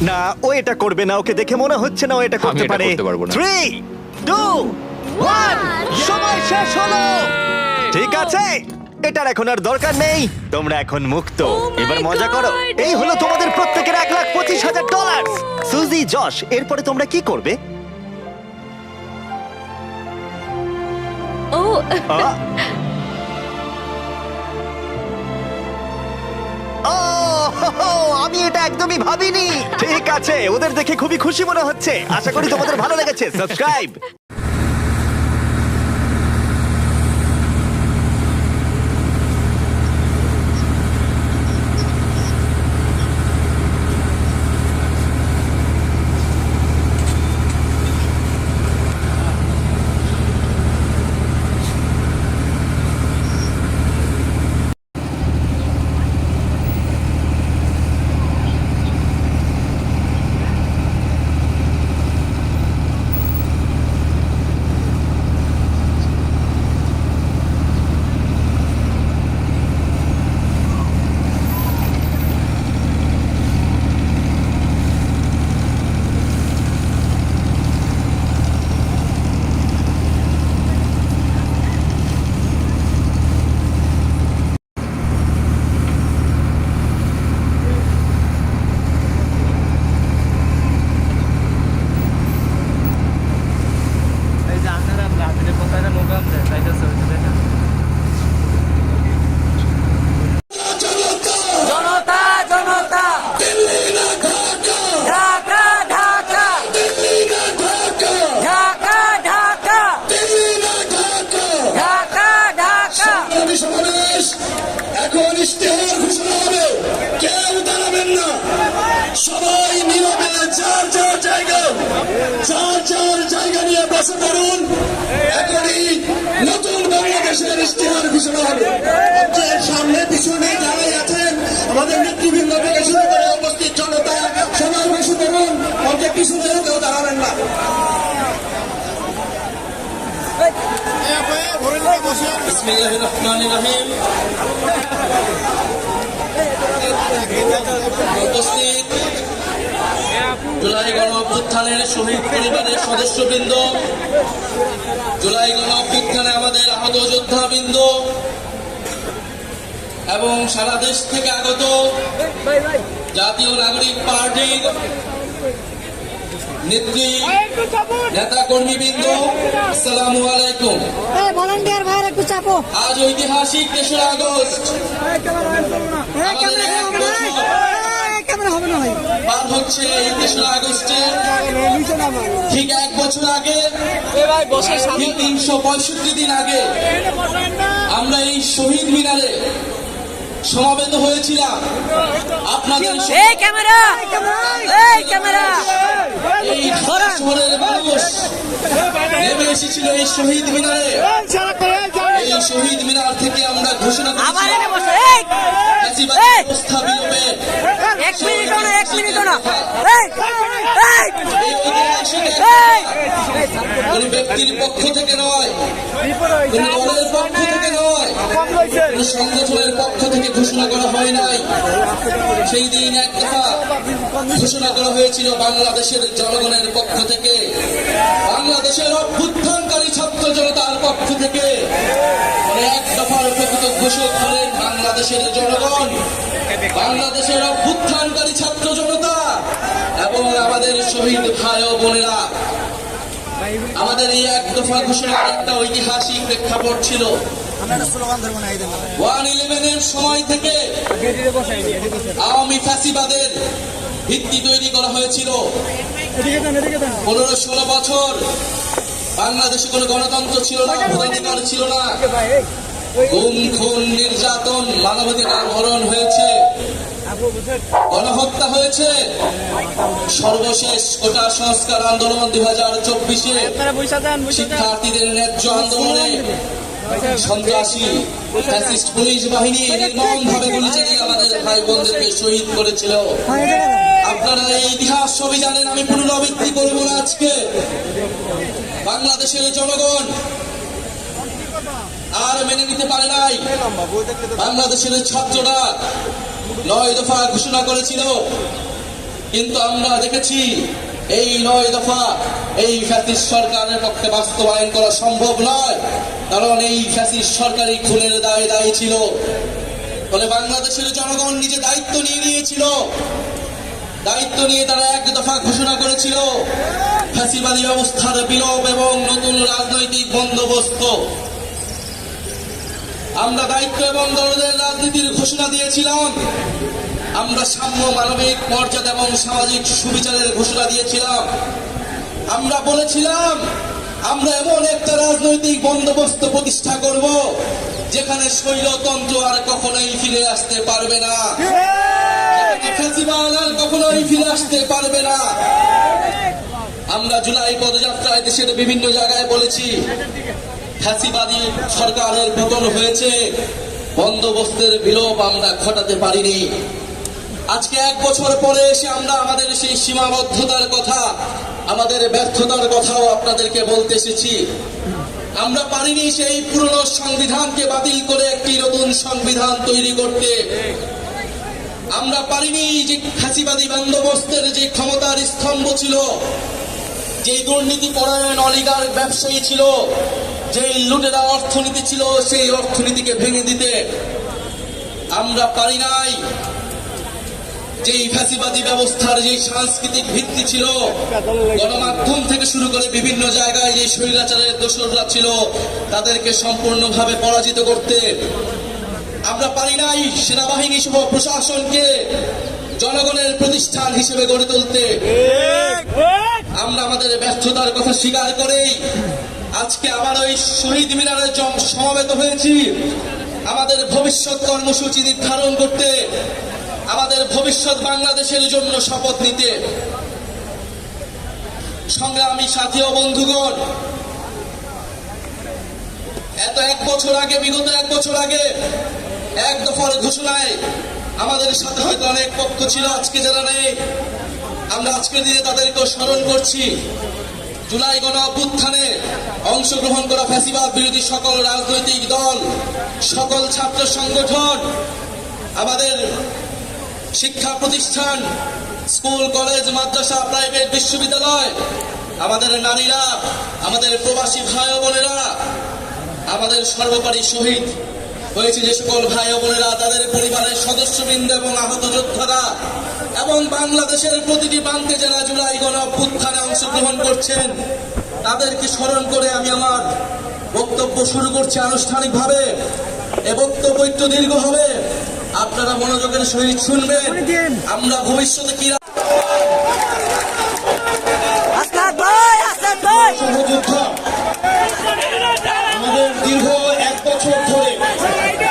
না, ও এটা করবে না। ওকে দেখে মনে হচ্ছে না ও এটা আমি করতে এটা পারে। করতে পারবো না। 3, 2, 1, সময় শেষ হলো। ঠিক আছে, এটার এখন আর দরকার নেই। তোমরা এখন মুক্ত। my এবার মজা করো। God! এই হলো তোমাদের প্রত্যেকের $1,25,000। সুজি, যশ, এরপরে তোমরা কি করবে? ও, আ? ও, হো, হো, আমি এটা একদমই ভাবিনি। ঠিক আছে, ওদের দেখে খুবই খুশি মনে হচ্ছে। আশা করি তোমাদের ভালো লেগেছে। সাবস্ক্রাইব। এখন ইশতেহার ঘোষণা হবে, কেউ দাঁড়াবেন না, সবাই নীরবে যার যার জায়গা নিয়ে বসে পড়ুন। এখনই নতুন বাংলাদেশের ইশতেহার ঘোষণা হবে। আপনার সামনে পিছনে যারাই আছেন, আমাদের নেতৃবৃন্দ থেকে শুরু করে উপস্থিত জনতা, সবাই বসে পড়ুন, অন্তত পিছনে কেউ দাঁড়াবেন না। বিসমিল্লাহির রহমানির রহিম। উপস্থিত জুলাই গণ অভ্যুত্থানের শহীদ পরিবারের সদস্যবৃন্দ, জুলাই গণ অভ্যুত্থানে আমাদের আহত যোদ্ধাবৃন্দ এবং সারা দেশ থেকে আগত জাতীয় নাগরিক পার্টির নেত্রী, নেতা কর্মীবৃন্দ, আসসালামু আলাইকুম। ভলান্টিয়ার ভাইয়ের একটু চাপো। আজ ঐতিহাসিক 3রা আগস্ট। আমাদের এক বছর ক্যামেরা হবে না ভাই। পার হচ্ছে এই 3রা আগস্টে। ঠিক 1 বছর আগে, ঠিক 365 দিন আগে আমরা এই শহীদ মিনারে সমাবেত হয়েছিলাম। আপনাদের ক্যামেরা ক্যামেরা এই ঢাকা শহরের মানুষ নেমে এসেছিল এই শহীদ মিনারে। এই শহীদ মিনার থেকে আমরা ঘোষণা করেছিলাম ফ্যাসিবাদী ব্যবস্থা বিলোপের। এই ঐতিহাসিক কোন ব্যক্তির পক্ষ থেকে নয়, কোন দলের পক্ষ থেকে নয়, কোন সংগঠনের পক্ষ থেকে ঘোষণা করা হয় নাই। সেই দিন এক কথা ঘোষণা করা হয়েছিল বাংলাদেশের জনগণের পক্ষ থেকে, বাংলাদেশের অভ্যুত্থানকারী ছাত্র জনতার পক্ষ থেকে। এক দফার প্রকৃত ঘোষক হলেন বাংলাদেশের জনগণ, বাংলাদেশের অভ্যুত্থানকারী ছাত্র জনতা এবং আমাদের শহীদ ভাই ও বোনেরা। আমাদের এই এক দফা ঘোষণার একটা ঐতিহাসিক প্রেক্ষাপট ছিল। 1/11-এর সময় থেকে আওয়ামী ফ্যাসিবাদের ভিত্তি তৈরি করা হয়েছিল। 15-16 বছর বাংলাদেশে কোনো গণতন্ত্র ছিল না, ভোটাধিকার ছিল না, গুম খুন নির্যাতন, মানবাধিকার হরণ হয়েছে, গণহত্যা হয়েছে। সর্বশেষ কোটা সংস্কার আন্দোলন 2024-এ শিক্ষার্থীদের ন্যায্য আন্দোলনে সন্ত্রাসী ফ্যাসিস্ট পুলিশ বাহিনী নির্মমভাবে গুলি চালিয়ে আমাদের ভাই বোনদেরকে শহীদ করেছিল। আপনারা এই ইতিহাস সবই জানেন, আমি পুনরাবৃত্তি করব না। আজকে বাংলাদেশের জনগণ আর মেনে নিতে পারে নাই। বাংলাদেশের ছাত্ররা 9 দফা ঘোষণা করেছিল, কিন্তু আমরা দেখেছি এই 9 দফা এই ফ্যাসিস্ট সরকারের পক্ষে বাস্তবায়ন করা সম্ভব নয়, কারণ এই ফ্যাসিস্ট সরকারি খুনের দায়ে দায়ী ছিল। ফলে বাংলাদেশের জনগণ নিজে দায়িত্ব নিয়ে নিয়েছিল। দায়িত্ব নিয়ে তারা 1 দফা ঘোষণা করেছিল ফ্যাসিবাদী ব্যবস্থার বিলোপ এবং নতুন রাজনৈতিক বন্দোবস্ত। আমরা দায়িত্ব এবং দলদের রাজনীতির ঘোষণা দিয়েছিলাম। আমরা সাম্য, মানবিক মর্যাদা এবং সামাজিক সুবিচারের ঘোষণা দিয়েছিলাম। আমরা বলেছিলাম আমরা এমন একটা রাজনৈতিক বন্দোবস্ত প্রতিষ্ঠা করব যেখানে স্বৈরতন্ত্র আর কখনোই ফিরে আসতে পারবে না, ফ্যাসিবাদ আর কখনোই ফিরে আসতে পারবে না। আমরা জুলাই পদযাত্রায় দেশের বিভিন্ন জায়গায় বলেছি ফ্যাসিবাদী সরকারের পতন হয়েছে, বন্দোবস্তের বিলোপ আমরা ঘটাতে পারিনি। আজকে 1 বছর পরে এসে আমরা আমাদের সেই সীমাবদ্ধতার কথা, আমাদের ব্যর্থতার কথাও আপনাদেরকে বলতে এসেছি। আমরা পারিনি সেই পুরনো সংবিধানকে বাতিল করে একটি নতুন সংবিধান তৈরি করতে। আমরা পারিনি যে ফ্যাসিবাদী বন্দোবস্তের যে ক্ষমতার স্তম্ভ ছিল, যে দুর্নীতি পরায়ণ অলিগার ব্যবসায়ী ছিল, যে লুটেরা অর্থনীতি ছিল, সেই অর্থনীতিকে ভেঙে দিতে। আমরা পারি নাই যে ফ্যাসিবাদী ব্যবস্থার যে সাংস্কৃতিক ভিত্তি ছিল, গণমাধ্যম থেকে শুরু করে বিভিন্ন জায়গায় যে স্বৈরাচারের দোসররা ছিল তাদেরকে সম্পূর্ণভাবে পরাজিত করতে। আমরা পারি নাই সেনাবাহিনী সহ প্রশাসনকে জনগণের প্রতিষ্ঠান হিসেবে গড়ে তুলতে। আমরা আমাদের ব্যর্থতার কথা স্বীকার করেই আজকে আবার ওই শহীদ মিনারে সমবেত হয়েছি আমাদের ভবিষ্যৎ কর্মসূচি নির্ধারণ করতে, আমাদের ভবিষ্যৎ বাংলাদেশের জন্য শপথ নিতে। সংগ্রামী সাথী ও বন্ধুগণ, বিগত 1 বছর আগে 1 দফার ঘোষণায় আমাদের সাথে হয়তো অনেক পক্ষ ছিল, আজকে যারা নেই আমরা আজকের দিনে তাদেরকেও স্মরণ করছি। জুলাই গণ অভ্যুত্থানে অংশগ্রহণ করা ফ্যাসিবাদ বিরোধী সকল রাজনৈতিক দল, সকল ছাত্র সংগঠন, আমাদের শিক্ষা প্রতিষ্ঠান, স্কুল, কলেজ, মাদ্রাসা, প্রাইভেট, বিশ্ববিদ্যালয়, আমাদের নারীরা, আমাদের প্রবাসী ভাই ও বোনেরা, আমাদের সর্বোপরি শহীদ হয়েছে যে সকল ভাই ও বোনেরা, তাদের পরিবারের সদস্যবৃন্দ এবং আহত যোদ্ধারা এবং বাংলাদেশের প্রতিটি প্রান্তে যারা জুলাই গণ অভ্যুত্থানে অংশ অংশগ্রহণ করছেন তাদেরকে স্মরণ করে আমি আমার বক্তব্য শুরু করছি আনুষ্ঠানিকভাবে। এ বক্তব্য একটু দীর্ঘ হবে, আপনারা মনোযোগের সহিত শুনবেন। আমরা ভবিষ্যতে কি আস্তাদ ভাই, আস্তাদ ভাই। সহযোদ্ধা আমাদের দীর্ঘ 1 বছর ধরে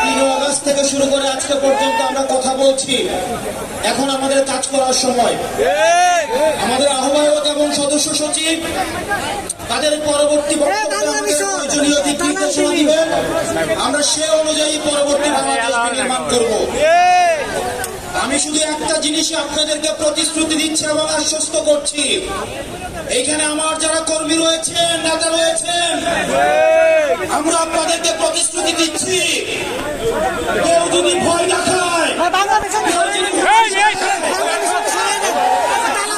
3 আগস্ট থেকে শুরু করে আজকে পর্যন্ত আমরা কথা বলছি। এখন আমাদের কাজ করার সময়। আমাদের আহ্বায়ক এবং সদস্য সচিব তাদের পরবর্তী বক্তব্যে আমাদের প্রয়োজনীয় দিক নির্দেশনা দিবেন। আমরা সে অনুযায়ী পরবর্তী বাংলাদেশ নির্মাণ করব। আমি শুধু একটা জিনিসই আপনাদেরকে প্রতিশ্রুতি দিচ্ছি এবং আশ্বস্ত করছি, এইখানে আমার যারা কর্মী রয়েছেন, নেতা রয়েছেন, আমরা আপনাদেরকে প্রতিশ্রুতি দিচ্ছি, কেউ যদি ভয় দেখায়, বাংলাদেশের কেউ যদি ভয় দেখায়,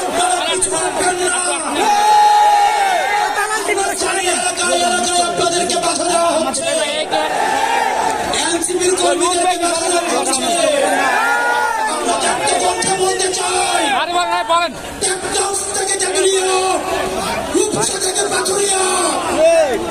আপনারা কিছু পারবেন না। এলাকায় এলাকায় আপনাদেরকে বাধা দেওয়া হচ্ছে, এনসিপির কর্মীদেরকে বাধা দেওয়া হচ্ছে। আমরা একটা কথা বলতে চাই, টেকনাফ থেকে জাগুলিয়া, রূপসা থেকে পাথুরিয়া,